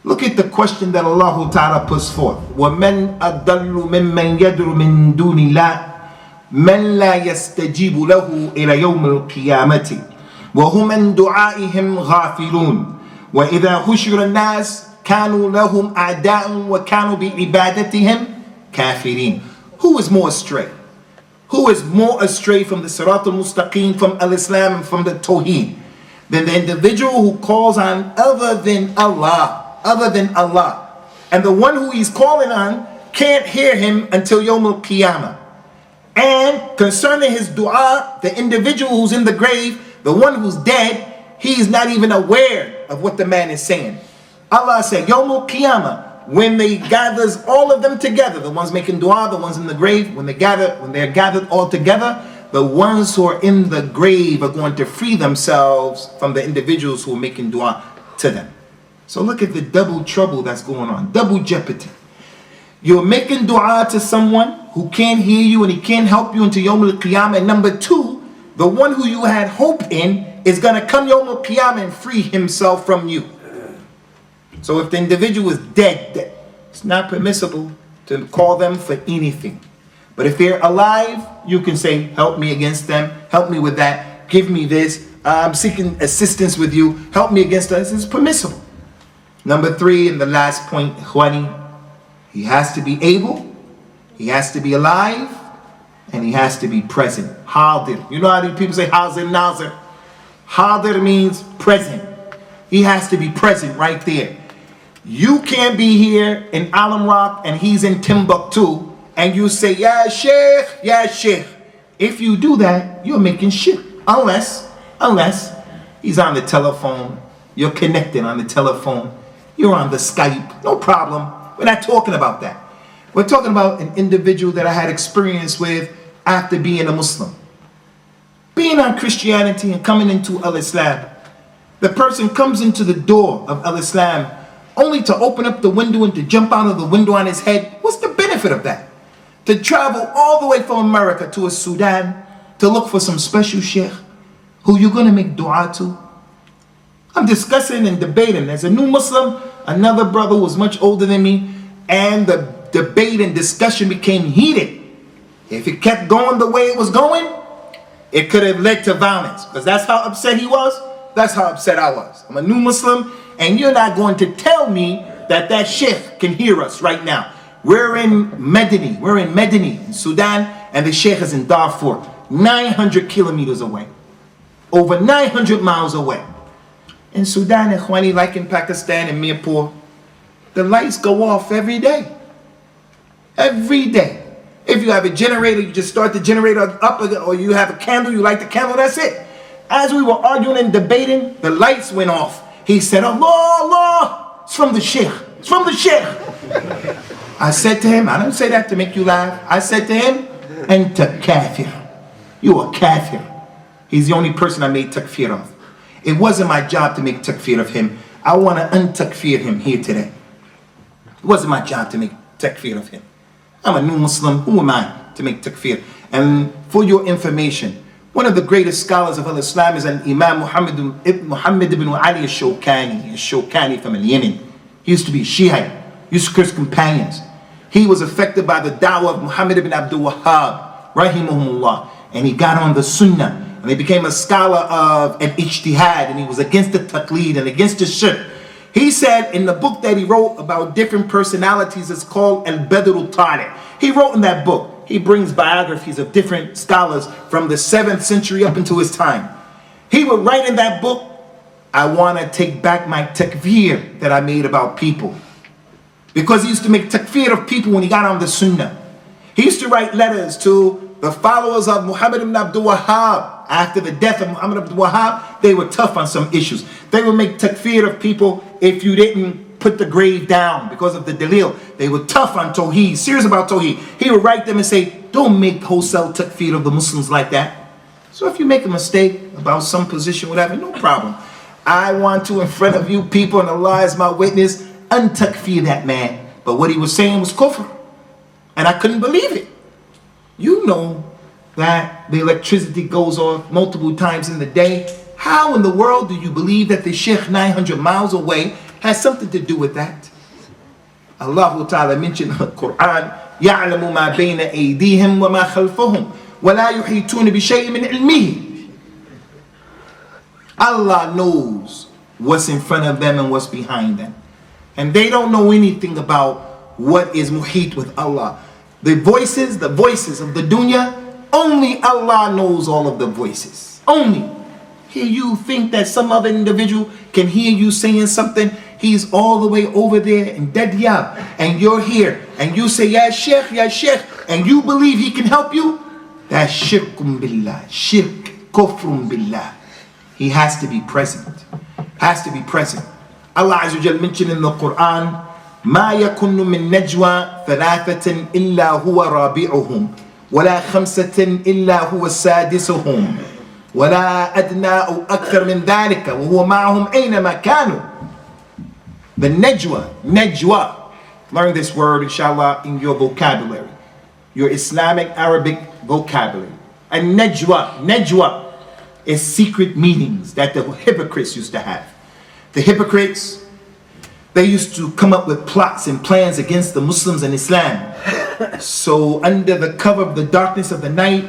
Look at the question that Allah Ta'ala puts forth. وَمَنْ أَضَلُّ مِمَّنْ يَدْعُ مِنْ دُونِ اللَّهِ مَنْ لَا يَسْتَجِيبُ لَهُ إِلَى يَوْمِ الْقِيَامَةِ وَهُمْ مِنْ دُعَائِهِمْ غَافِلُونَ وَإِذَا حُشِرَ النَّاسِ كَانُوا لَهُمْ أَعْدَاءً وَكَانُوا بِعِبَادَتِهِمْ كَافِرِينَ. Who is more astray? Who is more astray from the Sirat al-Mustaqim, from al-Islam, and from the Tawheed, than the individual who calls on other than Allah, and the one who he's calling on can't hear him until Yawm al-Qiyamah. And concerning his dua, the individual who's in the grave, the one who's dead, he's not even aware of what the man is saying. Allah said, Yawm al-Qiyamah, when they gathers all of them together, the ones making dua, the ones in the grave, when they're gathered all together, the ones who are in the grave are going to free themselves from the individuals who are making dua to them. So look at the double trouble that's going on, double jeopardy. You're making dua to someone who can't hear you and he can't help you until Yawm al-Qiyamah. And number two, the one who you had hope in is going to come Yawm al-Qiyamah and free himself from you. So if the individual is dead, it's not permissible to call them for anything. But if they're alive, you can say, help me against them, help me with that, give me this, I'm seeking assistance with you, help me against us. It's permissible. Number three, and the last point, Ikhwani, he has to be able, he has to be alive, and he has to be present. Hadir. You know how people say Hazir Nazir? Hadir means present. He has to be present right there. You can't be here in Alam Rock and he's in Timbuktu and you say, Ya Sheikh, Ya Sheikh. If you do that, you're making shirk. Unless he's on the telephone, you're connected on the telephone, you're on the Skype, no problem. We're not talking about that. We're talking about an individual that I had experience with after being a Muslim. Being on Christianity and coming into Al-Islam. The person comes into the door of Al-Islam only to open up the window and to jump out of the window on his head. What's the benefit of that? To travel all the way from America to Sudan to look for some special sheikh who you're going to make dua to? I'm discussing and debating. As a new Muslim, another brother was much older than me, and the debate and discussion became heated. If it kept going the way it was going, it could have led to violence. Because that's how upset he was. That's how upset I was. I'm a new Muslim, and you're not going to tell me that sheikh can hear us right now. We're in Medini, in Sudan, and the sheikh is in Darfur, 900 kilometers away. Over 900 miles away. In Sudan, Ikhwani, like in Pakistan and Mirpur, the lights go off every day. Every day. If you have a generator, you just start the generator up, or you have a candle, you light the candle, that's it. As we were arguing and debating, the lights went off. He said, Allah, Allah, it's from the sheikh. It's from the sheikh. I said to him, I didn't say that to make you laugh. I said to him, Anta kafir. You are kafir. He's the only person I made takfir of. It wasn't my job to make takfir of him. I want to untakfir him here today. It wasn't my job to make takfir of him. I'm a new Muslim. Who am I to make takfir? And for your information, one of the greatest scholars of Islam is an Imam Muhammad ibn Ali al-Shawkani from Yemen. He used to be Shia. He used to curse companions. He was affected by the da'wah of Muhammad ibn Abdul Wahhab, rahimahumullah, and he got on the Sunnah, and he became a scholar of an ijtihad, and he was against the taqleed and against the shirk. He said in the book that he wrote about different personalities, it's called Al-Badr al-Tali'. He wrote in that book, he brings biographies of different scholars from the 7th century up until his time. He would write in that book, I want to take back my takfir that I made about people. Because he used to make takfir of people when he got on the Sunnah. He used to write letters to the followers of Muhammad ibn Abdul Wahhab. After the death of Muhammad ibn Abdul Wahhab, they were tough on some issues. They would make takfir of people if you didn't put the grave down because of the dalil. They were tough on Tawheed, serious about Tawheed. He would write them and say, don't make wholesale takfir of the Muslims like that. So if you make a mistake about some position, whatever, no problem. I want to, in front of you people, and Allah is my witness, untakfir that man. But what he was saying was kufr. And I couldn't believe it. You know that the electricity goes off multiple times in the day. How in the world do you believe that the Sheikh 900 miles away has something to do with that? Allah Ta'ala mentioned in the Quran, يَعْلَمُ مَا بَيْنَ أَيْدِيهِمْ وَمَا خَلْفَهُمْ وَلَا يُحِيطُونَ بِشَيْءٍ مِنْ عِلْمِهِ. Allah knows what's in front of them and what's behind them. And they don't know anything about what is muhit with Allah. The voices of the dunya, only Allah knows all of the voices. Only. Here you think that some other individual can hear you saying something. He's all the way over there in Dadyab, and you're here, and you say, Ya Sheikh, and you believe he can help you? That's shirkum billah, shirk, kufrum billah. He has to be present. Has to be present. Allah Azza wa Jal mentioned in the Quran, ما يكن من نجوى ثلاثة إلا هو رابعهم ولا خمسة إلا هو سادسهم ولا أدنى أو أكثر من ذلك وهو معهم أينما كانوا. The najwa. Learn this word, inshallah, in your vocabulary, your Islamic Arabic vocabulary. And najwa is secret meetings that the hypocrites used to have. The hypocrites, they used to come up with plots and plans against the Muslims and Islam. So under the cover of the darkness of the night,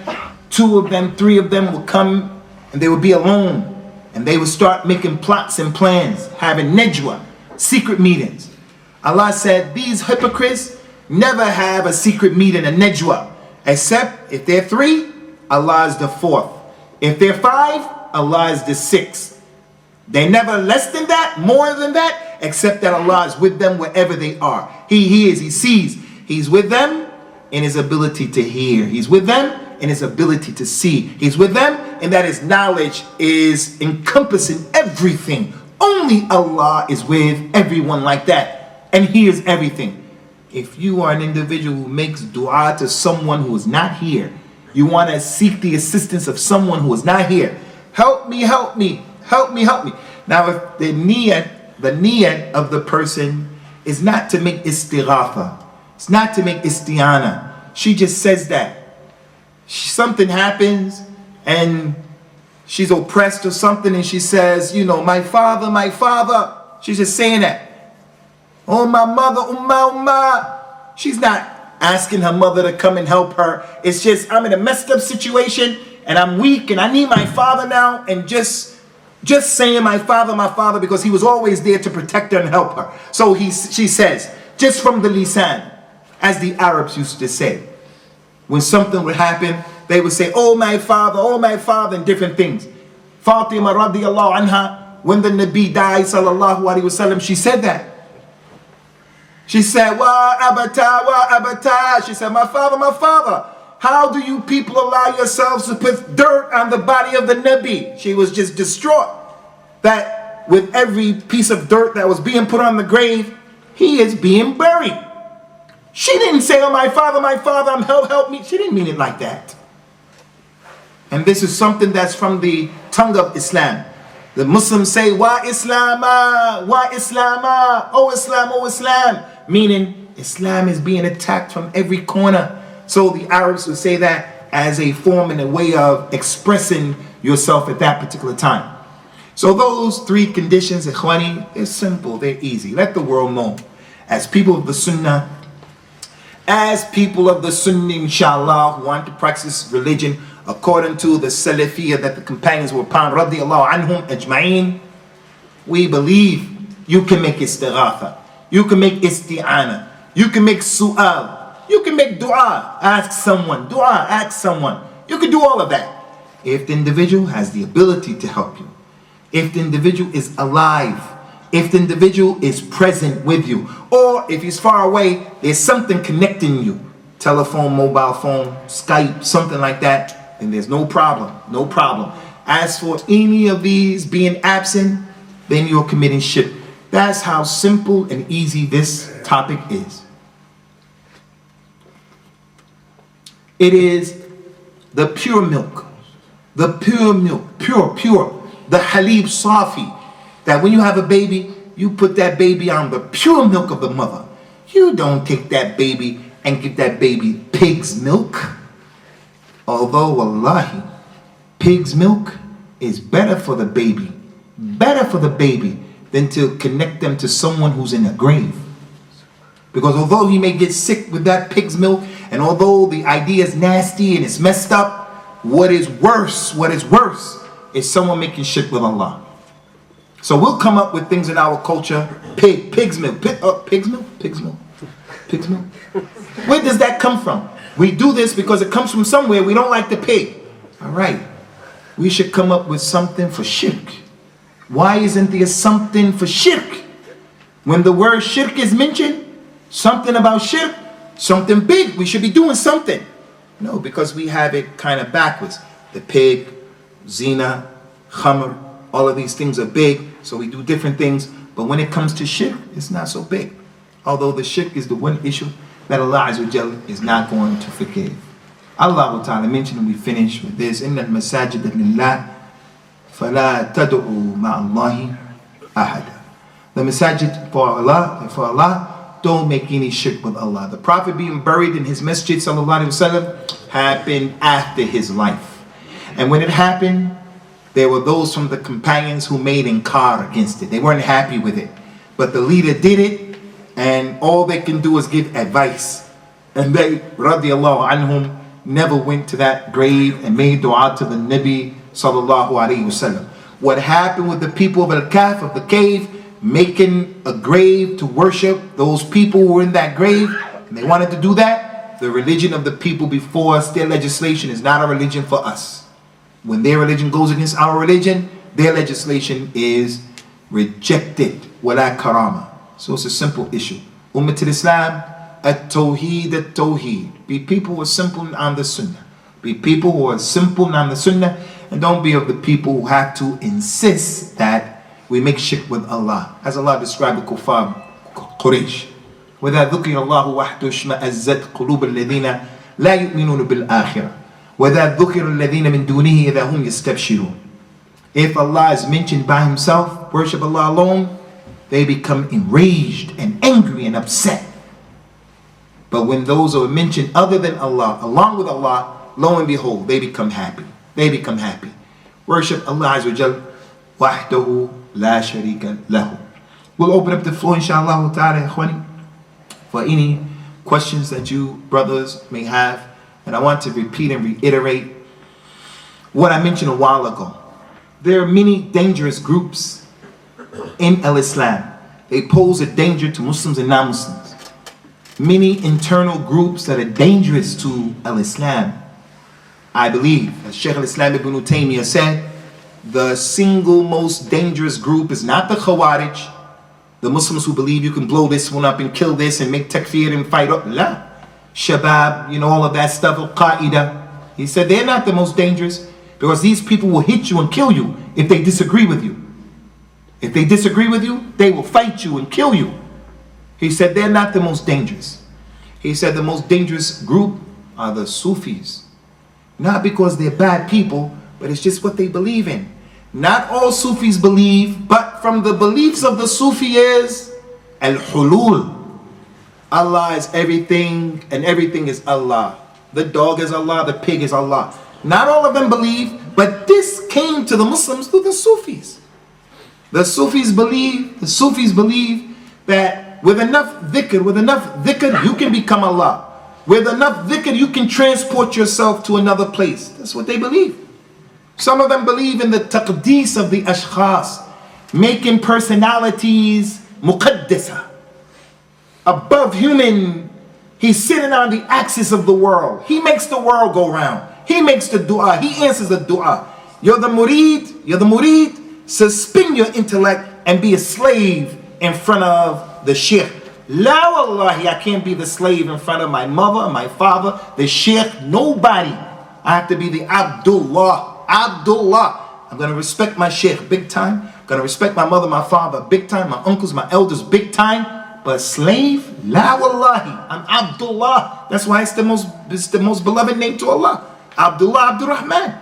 2 of them, 3 of them would come, and they would be alone, and they would start making plots and plans, having najwa, secret meetings. Allah said these hypocrites never have a secret meeting, a najwa, except if they're 3, Allah is the 4th. If they're 5, Allah is the 6th. They never less than that, more than that, except that Allah is with them wherever they are. He hears, He sees. He's with them in His ability to hear. He's with them in His ability to see. He's with them in that His knowledge is encompassing everything. Only Allah is with everyone like that and hears everything. If you are an individual who makes dua to someone who is not here, you want to seek the assistance of someone who is not here. Help me, help me, help me, help me. Now if the niyat of the person is not to make istighatha, it's not to make isti'ana. She just says that. Something happens and she's oppressed or something, and she says, you know, my father, my father. She's just saying that. Oh, my mother, ummah. She's not asking her mother to come and help her. It's just, I'm in a messed up situation and I'm weak and I need my father now, and just saying my father, because he was always there to protect her and help her. So she says, just from the lisan, as the Arabs used to say, when something would happen, they would say, oh my father, and different things. Fatima radiallahu anha, when the Nabi died, sallallahu alaihi wasallam, she said that. She said, wa abata. She said, my father. How do you people allow yourselves to put dirt on the body of the Nabi? She was just distraught that with every piece of dirt that was being put on the grave, he is being buried. She didn't say, oh my father, help me. She didn't mean it like that. And this is something that's from the tongue of Islam. The Muslims say, Wa Islama, Wa Islama, oh Islam, oh Islam. Meaning, Islam is being attacked from every corner. So the Arabs would say that as a form and a way of expressing yourself at that particular time. So those three conditions, ikhwani, they're simple, they're easy. Let the world know. As people of the Sunnah, inshallah, who want to practice religion according to the Salafiyah that the companions were upon, radiyallahu anhum ajma'een, we believe you can make istighatha, you can make isti'ana, you can make su'al, you can make dua, ask someone, you can do all of that. If the individual has the ability to help you, if the individual is alive, if the individual is present with you, or if he's far away, there's something connecting you, telephone, mobile phone, Skype, something like that, then there's no problem, no problem. As for any of these being absent, then you're committing shirk. That's how simple and easy this topic is. It is the pure milk, the halib safi, that when you have a baby, you put that baby on the pure milk of the mother. You don't take that baby and give that baby pig's milk. Although, wallahi, pig's milk is better for the baby than to connect them to someone who's in a grave. Because although he may get sick with that pig's milk, and although the idea is nasty and it's messed up, what is worse is someone making shirk with Allah. So we'll come up with things in our culture. Pig's milk. Pig's milk? Where does that come from? We do this because it comes from somewhere. We don't like the pig. All right. We should come up with something for shirk. Why isn't there something for shirk? When the word shirk is mentioned, something about shirk, something big, we should be doing something. No, because we have it kind of backwards. The pig, zina, khamr, all of these things are big, so we do different things. But when it comes to shirk, it's not so big. Although the shirk is the one issue that Allah Azza wa Jal is not going to forgive. Allah Ta'ala mentioned, and we finish with this, إِنَّ الْمَسَاجِدَ لِلَّهِ فَلَا تَدْعُوا مَعَ اللَّهِ أَحَدًا. The masajid for Allah, don't make any shirk with Allah. The Prophet being buried in his masjid, sallallahu alaihi wasallam, happened after his life. And when it happened, there were those from the companions who made inkar against it. They weren't happy with it. But the leader did it, and all they can do is give advice. And they, radiyallahu anhum, never went to that grave and made dua to the Nabi sallallahu alaihi wasallam. What happened with the people of Al-Kahf, of the cave, making a grave to worship those people who were in that grave, and they wanted to do that, the religion of the people before us, their legislation is not a religion for us. When their religion goes against our religion, their legislation is rejected. Wala karama. So it's a simple issue. Ummah al-Islam, At-Tawheed, At-Tawheed. Be people who are simple on the Sunnah. Be people who are simple on the Sunnah, and don't be of the people who have to insist that we make shirk with Allah. As Allah described the kuffar Quraysh. وَإِذَا ذُكِرَ اللَّهُ وَحْدُ اشْمَأَزَّتْ قُلُوبُ الَّذِينَ لَا يُؤْمِنُونَ بِالْآخِرَةِ وَإِذَا ذُكِرَ الَّذِينَ مِن دُونِهِ إِذَا هُمْ يَسْتَبْشِرُونَ. If Allah is mentioned by himself, worship Allah alone, they become enraged and angry and upset. But when those are mentioned other than Allah, along with Allah, lo and behold, they become happy. They become happy. Worship Allah Azza wa Jal wahdahu la sharika lahu. We'll open up the floor, inshallah ta'ala, ikhwani, for any questions that you brothers may have. And I want to repeat and reiterate what I mentioned a while ago. There are many dangerous groups in Islam. They pose a danger to Muslims and non-Muslims. Many internal groups that are dangerous to Islam. I believe, as Shaykh al-Islam ibn Taymiyyah said, the single most dangerous group is not the Khawarij, the Muslims who believe you can blow this one up and kill this and make takfir and fight up. La. Shabab, all of that stuff, Aqeedah. He said they're not the most dangerous because these people will hit you and kill you if they disagree with you. If they disagree with you, they will fight you and kill you. He said they're not the most dangerous. He said the most dangerous group are the Sufis. Not because they're bad people, but it's just what they believe in. Not all Sufis believe, but from the beliefs of the Sufi is Al-Hulul. Allah is everything and everything is Allah. The dog is Allah, the pig is Allah. Not all of them believe, but this came to the Muslims through the Sufis. The Sufis believe that with enough dhikr, you can become Allah. With enough dhikr, you can transport yourself to another place. That's what they believe. Some of them believe in the taqdees of the ashkhas, making personalities muqaddasa, above human. He's sitting on the axis of the world. He makes the world go round. He makes the dua. He answers the dua. You're the murid. Suspend your intellect and be a slave in front of the sheikh. La wallahi, I can't be the slave in front of my mother, my father, the sheikh, nobody. I have to be the Abdullah. I'm going to respect my sheikh big time. I'm going to respect my mother, my father big time, my uncles, my elders big time. But slave, la wallahi, I'm Abdullah. That's why it's the most beloved name to Allah. Abdullah, Abdurrahman.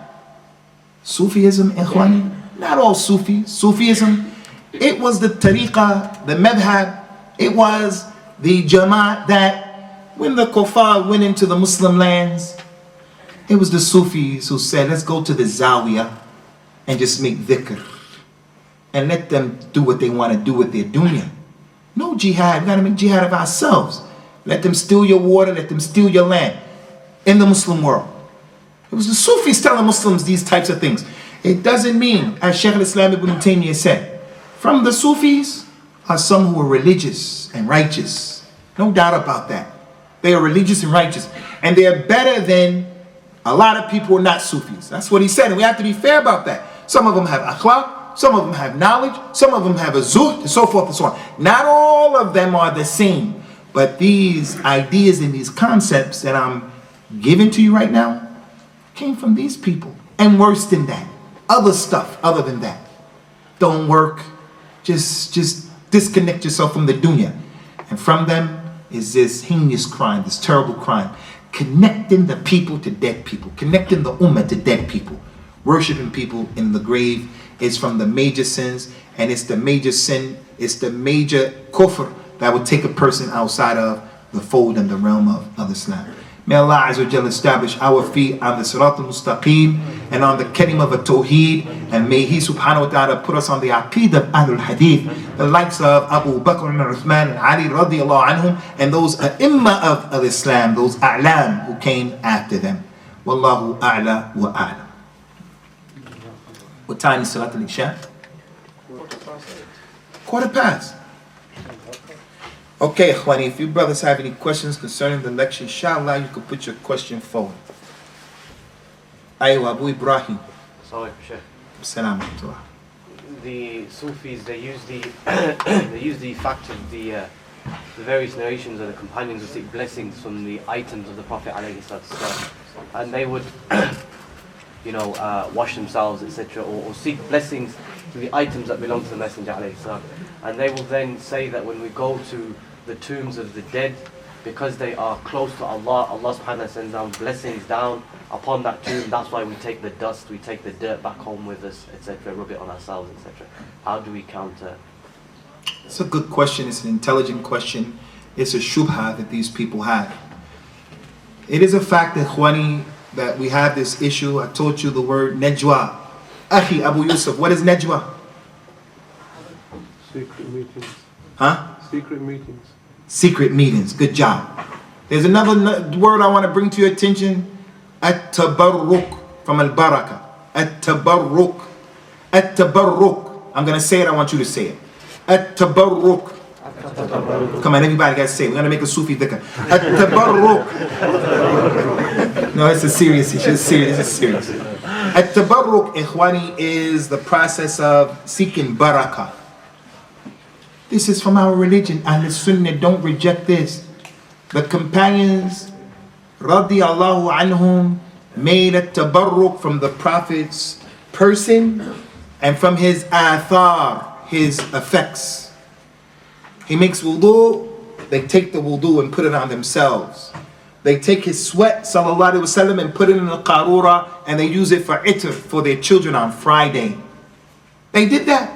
Sufism, ikhwani, not all Sufism, it was the tariqah, the madhab, it was the Jammah that when the kuffar went into the Muslim lands, it was the Sufis who said, let's go to the Zawiyah and just make dhikr and let them do what they want to do with their dunya. No jihad, we got to make jihad of ourselves. Let them steal your water, let them steal your land in the Muslim world. It was the Sufis telling Muslims these types of things. It doesn't mean, as Shaykh al-Islam ibn Taymiyyah said, from the Sufis are some who are religious and righteous. No doubt about that. They are religious and righteous. And they are better than a lot of people who are not Sufis. That's what he said, and we have to be fair about that. Some of them have akhlaq, some of them have knowledge, some of them have a zuhd, and so forth and so on. Not all of them are the same, but these ideas and these concepts that I'm giving to you right now came from these people. And worse than that, other stuff other than that don't work. Just disconnect yourself from the dunya. And from them is this heinous crime, this terrible crime, connecting the people to dead people, connecting the ummah to dead people, worshiping people in the grave. Is from the major sins, and it's the major sin, it's the major kufr that would take a person outside of the fold and the realm of Islam. May Allah Azza wa Jalla establish our feet on the Sirat al-Mustaqim and on the Kalimah of Tawheed, and may He subhanahu wa ta'ala put us on the Aqeedah of Ahlul Hadith, the likes of Abu Bakr and Uthman and Ali radiallahu anhum, and those Ummah of Islam, those A'lam who came after them. Wallahu a'la wa a'lam. What time is Salat al-Isha? 1:15. Okay, Ikhwani, if you brothers have any questions concerning the lecture, inshallah, you could put your question forward. Aywa, Abu Ibrahim. Sorry, Sheikh. Salam alaikum. The Sufis, they use the fact of the various narrations of the companions who seek blessings from the items of the Prophet ﷺ, and they would wash themselves, etc., or seek blessings to the items that belong to the Messenger ﷺ. And they will then say that when we go to the tombs of the dead, because they are close to Allah, Allah subhanahu wa ta'ala sends down blessings down upon that tomb. That's why we take the dust, we take the dirt back home with us, etc., rub it on ourselves, etc. How do we counter? It's a good question. It's an intelligent question. It's a shubha that these people have. It is a fact that Khwani, that we have this issue. I taught you the word najwa. Akhi Abu Yusuf, what is najwa? Secret meetings. Huh? Secret meetings. Secret meetings. Good job. There's another word I want to bring to your attention. At-Tabarruk, from al-Baraka. At-Tabarruk. At-Tabarruk. I'm going to say it. I want you to say it. At-Tabarruk. Come on, everybody got to say it. We're going to make a Sufi dhikr. At-Tabarruk. No, it's a serious issue. It's serious. At-Tabarruk, Ikhwani, is the process of seeking barakah. This is from our religion. Ahlul Sunnah don't reject this. The companions, radiyallahu anhum, made a tabarruk from the Prophet's person and from his athar, his effects. He makes wudu, they take the wudu and put it on themselves. They take his sweat, sallallahu alaihi wasallam, and put it in the qarura, and they use it for itr, for their children on Friday. They did that.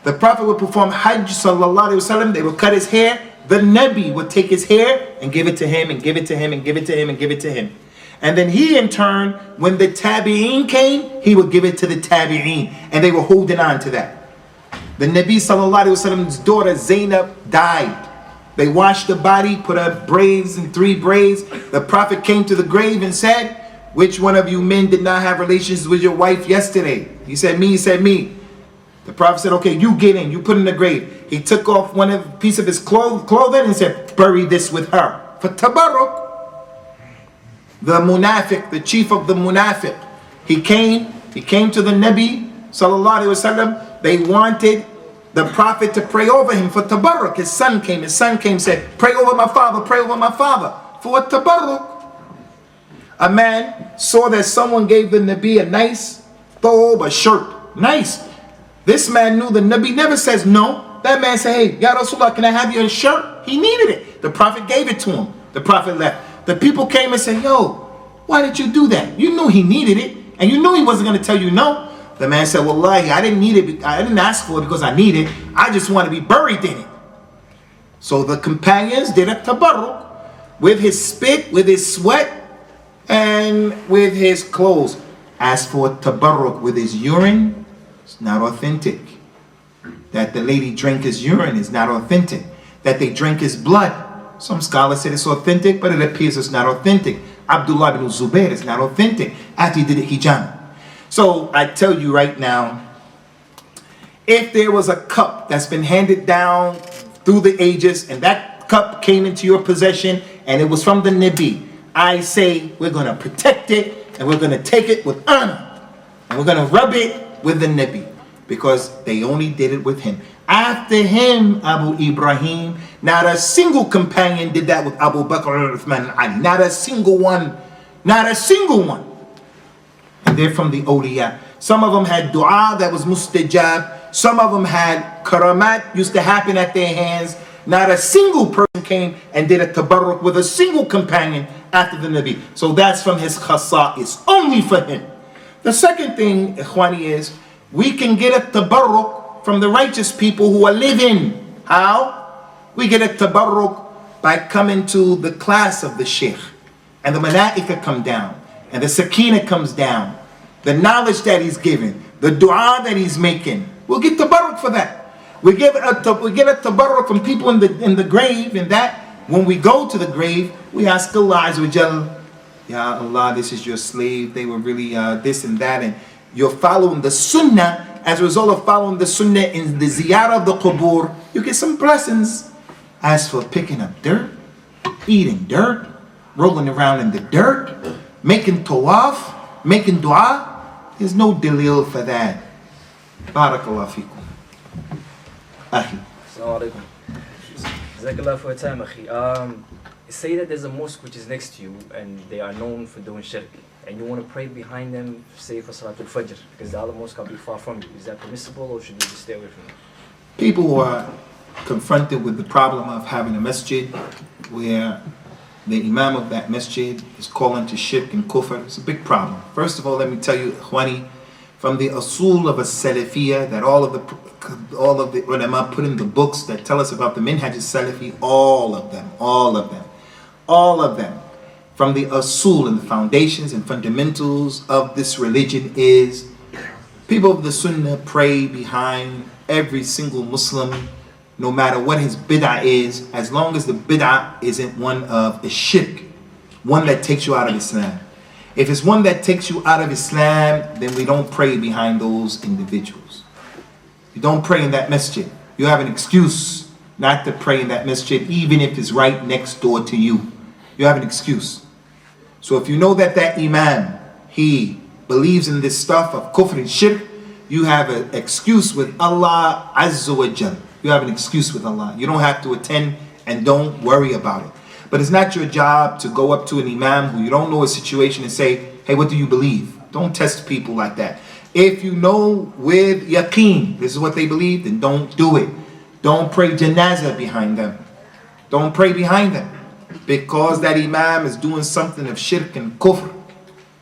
The Prophet would perform Hajj sallallahu alaihi wasallam. They would cut his hair. The Nabi would take his hair and give it to him and give it to him and give it to him and give it to him. And then he in turn, when the Tabi'een came, he would give it to the Tabi'een. And they were holding on to that. The Nabi sallallahu alaihi wasallam's daughter Zainab died. They washed the body, put her braids and 3 braids. The Prophet came to the grave and said, which one of you men did not have relations with your wife yesterday? He said, me. He said, me. The Prophet said, okay, you get in. You put in the grave. He took off one piece of his clothing and said, bury this with her. For Tabarruk, the munafiq, the chief of the munafiq, he came to the Nabi sallallahu alaihi wasallam. They wanted the Prophet to pray over him for Tabarruk. His son came, said, pray over my father, pray over my father. For what Tabarruk? A man saw that someone gave the Nabi a nice thobe, a shirt. Nice. This man knew the Nabi never says no. That man said, hey, Ya Rasulullah, can I have your shirt? He needed it. The Prophet gave it to him. The Prophet left. The people came and said, yo, why did you do that? You knew he needed it, and you knew he wasn't going to tell you no. The man said, wallahi, I didn't need it. I didn't ask for it because I need it. I just want to be buried in it. So the companions did a tabarruk with his spit, with his sweat, and with his clothes. As for tabarruk with his urine, it's not authentic. That the lady drank his urine is not authentic. That they drank his blood. Some scholars said it's authentic, but it appears it's not authentic. Abdullah ibn Zubayr is not authentic after he did it hijama. So I tell you right now, if there was a cup that's been handed down through the ages and that cup came into your possession and it was from the Nabi, I say we're going to protect it and we're going to take it with honor and we're going to rub it with the Nabi because they only did it with him. After him, Abu Ibrahim, not a single companion did that with Abu Bakr, Uthman, and Ali. Not a single one. Not a single one. And they're from the awliya. Some of them had dua that was mustajab. Some of them had karamat used to happen at their hands. Not a single person came and did a tabarruk with a single companion after the Nabi. So that's from his khasa. It's only for him. The second thing, ikhwani, is we can get a tabarruk from the righteous people who are living. How? We get a tabarruk by coming to the class of the sheikh. And the malaika come down. And the sakina comes down. The knowledge that he's giving. The dua that he's making. We'll get tabarruk for that. We get a tabarruk from people in the grave. And that when we go to the grave, we ask Allah Azza wa Jal, Ya Allah, this is your slave. They were really this and that. And you're following the sunnah. As a result of following the sunnah in the ziyarah of the qubur, you get some blessings. As for picking up dirt, eating dirt, rolling around in the dirt, making tawaf, making dua, there's no dalil for that. Barakallahu feekum. Ahi. Assalamu alaikum. Jazakallah for your time, akhi. Say that there's a mosque which is next to you and they are known for doing shirk, and you want to pray behind them, say for Salatul Fajr, because the other mosque will be far from you. Is that permissible or should you just stay away from it? People who are confronted with the problem of having a masjid where the imam of that masjid is calling to shirk and kufr, it's a big problem. First of all, let me tell you, ikhwani, from the usul of a salafiyah that all of the ulama put in the books that tell us about the minhaj al-salafi, all of them, from the usul and the foundations and fundamentals of this religion is people of the sunnah pray behind every single Muslim, no matter what his bid'ah is, as long as the bid'ah isn't one of a shirk, one that takes you out of Islam. If it's one that takes you out of Islam, then we don't pray behind those individuals. You don't pray in that masjid. You have an excuse not to pray in that masjid, even if it's right next door to you. You have an excuse. So if you know that that imam, he believes in this stuff of kufr and shirk, you have an excuse with Allah Azza wa Jal. You have an excuse with Allah. You don't have to attend and don't worry about it. But it's not your job to go up to an imam who you don't know his situation and say, hey, what do you believe? Don't test people like that. If you know with yaqeen, this is what they believe, then don't do it. Don't pray janazah behind them. Don't pray behind them. Because that imam is doing something of shirk and kufr.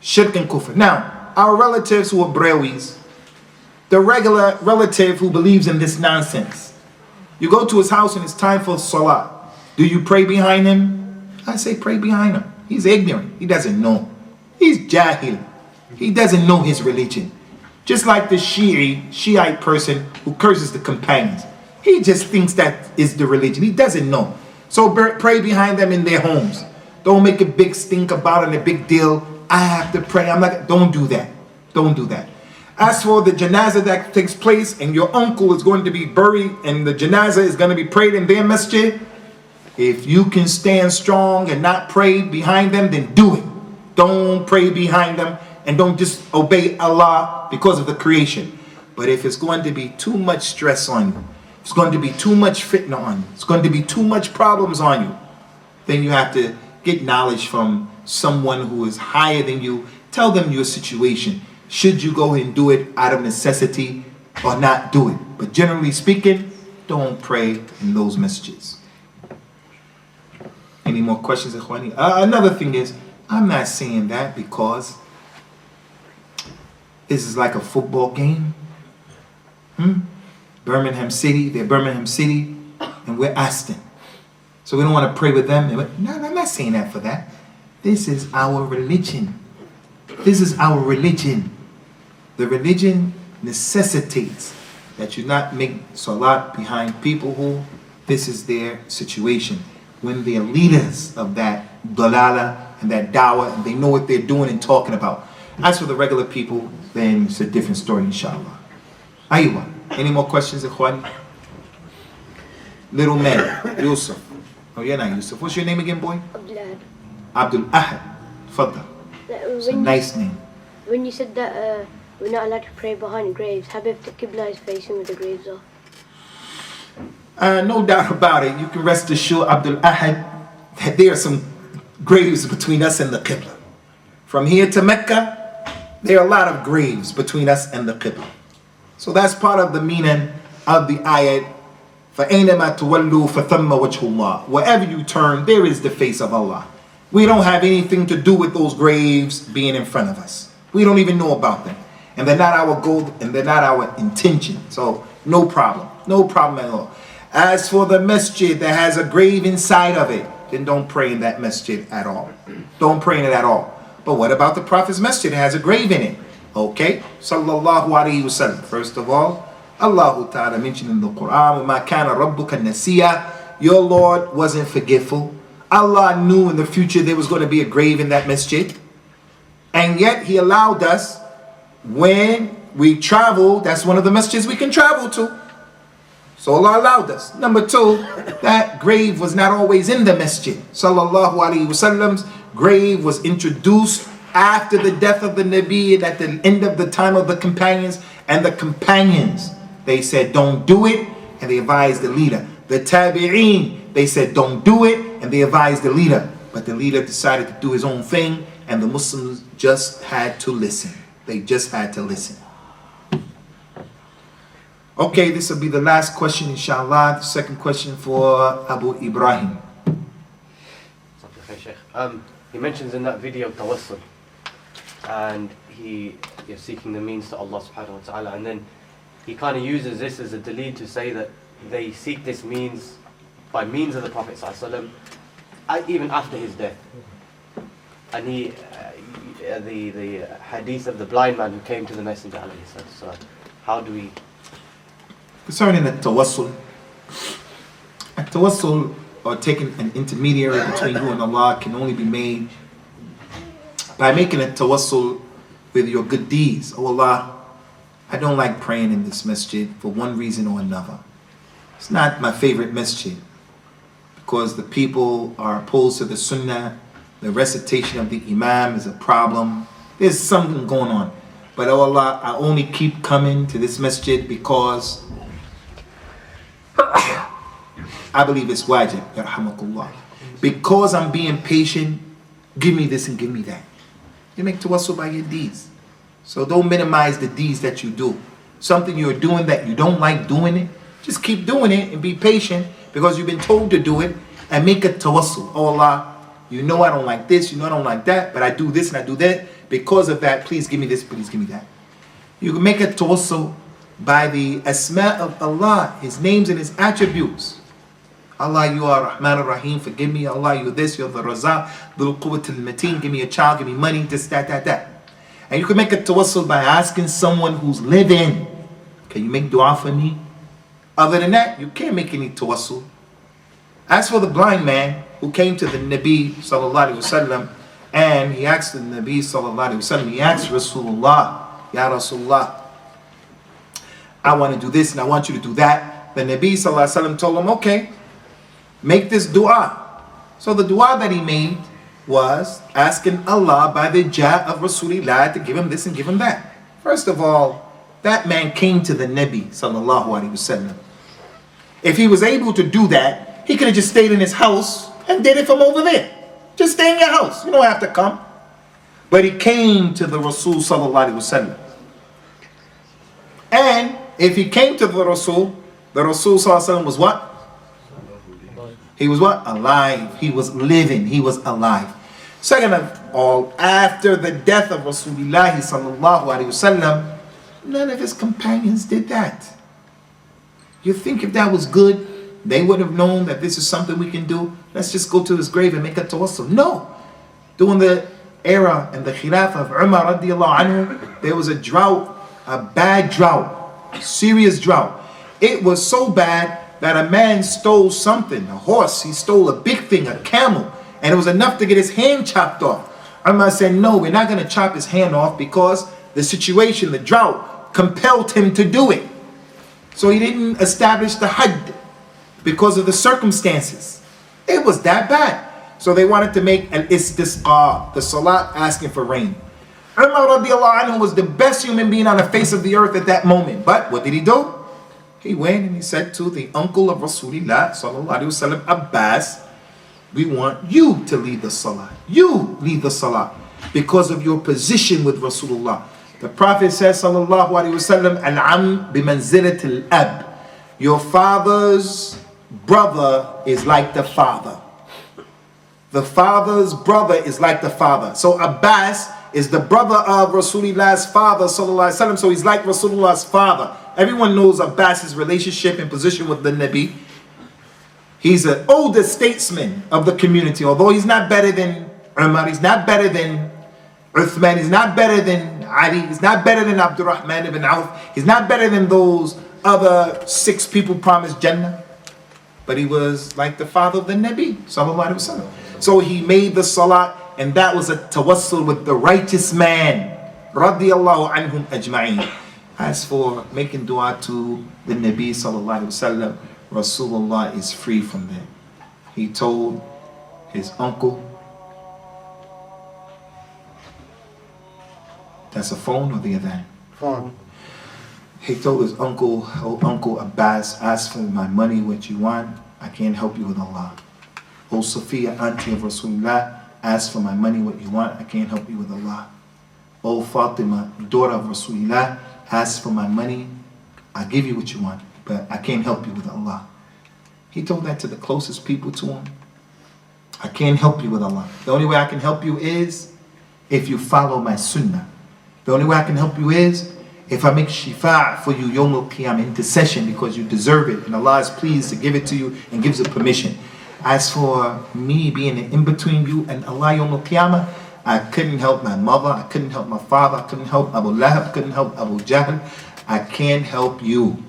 Shirk and kufr. Now, our relatives who are brewis, The regular relative who believes in this nonsense. You go to his house and it's time for salah. Do you pray behind him? I say pray behind him. He's ignorant. He doesn't know. He's jahil. He doesn't know his religion. Just like the Shiite person who curses the companions. He just thinks that is the religion. He doesn't know. So pray behind them in their homes. Don't make a big stink about it, a big deal. I have to pray. Don't do that. Don't do that. As for the janazah that takes place and your uncle is going to be buried and the janazah is going to be prayed in their masjid, if you can stand strong and not pray behind them, then do it. Don't pray behind them and don't disobey Allah because of the creation. But if it's going to be too much stress on you, it's going to be too much fitna on you, it's going to be too much problems on you, then you have to get knowledge from someone who is higher than you. Tell them your situation. Should you go and do it out of necessity or not do it? But generally speaking, don't pray in those messages. Any more questions, Ikhwani? Another thing is, I'm not saying that because this is like a football game. Birmingham City, they're Birmingham City, and we're Aston. So we don't want to pray with them. No, I'm not saying that for that. This is our religion. This is our religion. The religion necessitates that you not make salat behind people who this is their situation. When they're leaders of that dalala and that dawah and they know what they're doing and talking about. As for the regular people, then it's a different story, inshallah. Aywa. Any more questions, Ikhwani? Little man, Yusuf. Oh, you're not Yusuf. What's your name again, boy? Abdul Ahad. Abdul Ahad. Fadda. It's a nice name. When you said that we're not allowed to pray behind graves, how about if the Qibla is facing with the graves off? No doubt about it. You can rest assured, Abdul Ahad, that there are some graves between us and the Qibla. From here to Mecca, there are a lot of graves between us and the Qibla. So that's part of the meaning of the ayat. فَأَيْنَمَا تُوَلُّوا فَثَمَّ وَجْهُ اللَّهِ. Wherever you turn, there is the face of Allah. We don't have anything to do with those graves being in front of us. We don't even know about them. And they're not our goal, and they're not our intention. So no problem. No problem at all. As for the masjid that has a grave inside of it, then don't pray in that masjid at all. Don't pray in it at all. But what about the Prophet's masjid? It has a grave in it. Okay? Sallallahu alayhi wa sallam. First of all, Allah Ta'ala mentioned in the Quran, وَمَا كَانَ رَبُّكَ نَسِيًّا. Your Lord wasn't forgetful. Allah knew in the future there was going to be a grave in that masjid. And yet He allowed us, when we travel, that's one of the masjids we can travel to. So Allah allowed us. Number two, that grave was not always in the masjid. Sallallahu alayhi wa sallam's grave was introduced after the death of the Nabi and at the end of the time of the companions. And the companions, they said don't do it, and they advised the leader. The Tabi'een, they said don't do it, and they advised the leader. But the leader decided to do his own thing, and the Muslims just had to listen. They just had to listen. Okay, this will be the last question, inshallah. The second question for Abu Ibrahim. He mentions in that video tawassul, and he is seeking the means to Allah subhanahu wa ta'ala, and then he kind of uses this as a dalil to say that they seek this means by means of the Prophet sallallahu alaihi wasallam, even after his death. And the hadith of the blind man who came to the Messenger alayhi salatu, how do we... Concerning the tawassul, or taking an intermediary between you and Allah, can only be made by making a tawassul with your good deeds. Oh Allah, I don't like praying in this masjid for one reason or another. It's not my favorite masjid because the people are opposed to the Sunnah. The recitation of the Imam is a problem. There's something going on. But oh Allah, I only keep coming to this masjid because I believe it's wajib, yarhamakullah. Because I'm being patient, give me this and give me that. You make tawassul by your deeds. So don't minimize the deeds that you do. Something you're doing that you don't like doing it, just keep doing it and be patient because you've been told to do it, and make a tawassul. Oh Allah, you know I don't like this, you know I don't like that, but I do this and I do that. Because of that, please give me this, please give me that. You can make a tawassul by the asma of Allah, His names and His attributes. Allah, you are Rahman ar-Rahim, forgive me. Allah, you're this, you're the Razaq, Dhul Quwwat al-Mateen, give me a child, give me money, this, that. And you can make a tawassul by asking someone who's living, can you make dua for me? Other than that, you can't make any tawassul. As for the blind man who came to the Nabi sallallahu alaihi wasallam, and he asked the Nabi sallallahu alaihi wasallam, he asked Rasulullah, Ya Rasulullah, I want to do this and I want you to do that. The Nabi sallallahu alaihi wasallam told him, okay, make this dua. So the dua that he made was asking Allah by the jah of Rasulullah to give him this and give him that. First of all, that man came to the Nabi sallallahu alaihi wasallam. If he was able to do that, he could have just stayed in his house and did it from over there. Just stay in your house. You don't have to come. But he came to the Rasul sallallahu alaihi wasallam. And if he came to the Rasul sallallahu alaihi wasallam was what? He was what? Alive. He was living. He was alive. Second of all, after the death of Rasulullah sallallahu alaihi wasallam, none of his companions did that. You think if that was good, they would have known that this is something we can do? Let's just go to his grave and make a tawassul. No. During the era and the khilafah of Umar radiallahu anhu, there was a drought, a bad drought, serious drought. It was so bad that a man stole something, a horse, he stole a big thing, a camel, and it was enough to get his hand chopped off. Umar said, no, we're not going to chop his hand off because the situation, the drought, compelled him to do it. So he didn't establish the Hajj because of the circumstances. It was that bad. So they wanted to make an istisqa, the salat asking for rain. Umar radiallahu anhu was the best human being on the face of the earth at that moment. But what did he do? He went and he said to the uncle of Rasulullah sallallahu alaihi wasallam, Abbas, we want you to lead the salah. You lead the salah because of your position with Rasulullah. The Prophet says sallallahu alaihi wasallam, Al-am bimanzilat al-ab. Your father's brother is like the father. The father's brother is like the father. So Abbas is the brother of Rasulullah's father sallallahu alaihi wasallam. So he's like Rasulullah's father. Everyone knows Abbas's relationship and position with the Nabi. He's an older statesman of the community. Although he's not better than Umar, he's not better than Uthman, he's not better than Ali, he's not better than Abdurrahman ibn Auf, he's not better than those other 6 people promised Jannah. But he was like the father of the Nabi sallallahu alaihi wasallam. So he made the salat, and that was a tawassul with the righteous man radiyallahu anhum ajma'in. As for making dua to the Nabi sallallahu alaihi wasallam, Rasulullah is free from that. He told his uncle, that's a phone or the other? Phone. He told his uncle, oh Uncle Abbas, ask for my money what you want, I can't help you with Allah. Oh Sophia, auntie of Rasulullah, ask for my money what you want, I can't help you with Allah. Oh Fatima, daughter of Rasulullah, ask for my money, I'll give you what you want, but I can't help you with Allah. He told that to the closest people to him. I can't help you with Allah. The only way I can help you is if you follow my sunnah. The only way I can help you is if I make shifa' for you, Yawm al-Qiyamah, intercession, because you deserve it and Allah is pleased to give it to you and gives it permission. As for me being in between you and Allah Yawm al-Qiyamah, I couldn't help my mother, I couldn't help my father, I couldn't help Abu Lahab, couldn't help Abu Jahl. I can't help you.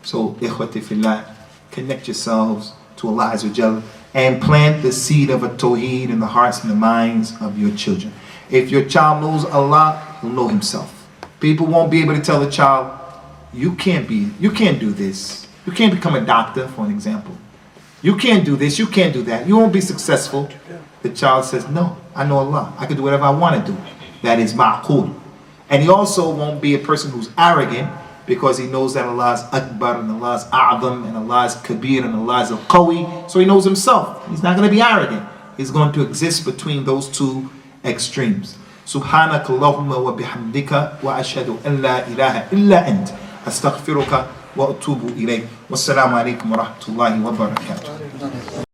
So, ikhwati fillah, connect yourselves to Allah Azza wa Jal and plant the seed of a Tawheed in the hearts and the minds of your children. If your child knows Allah, he'll know himself. People won't be able to tell the child, you can't do this. You can't become a doctor, for an example. You can't do this, you can't do that. You won't be successful. The child says, no, I know Allah. I can do whatever I want to do. That is ma'qul. And he also won't be a person who's arrogant because he knows that Allah is Akbar and Allah is A'zam and Allah is Kabir and Allah is Al-Qawi. So he knows himself. He's not going to be arrogant. He's going to exist between those two extremes. سبحانك اللهم وبحمدك وأشهد أن لا إله إلا أنت أستغفرك وأتوب إليك والسلام عليكم ورحمة الله وبركاته.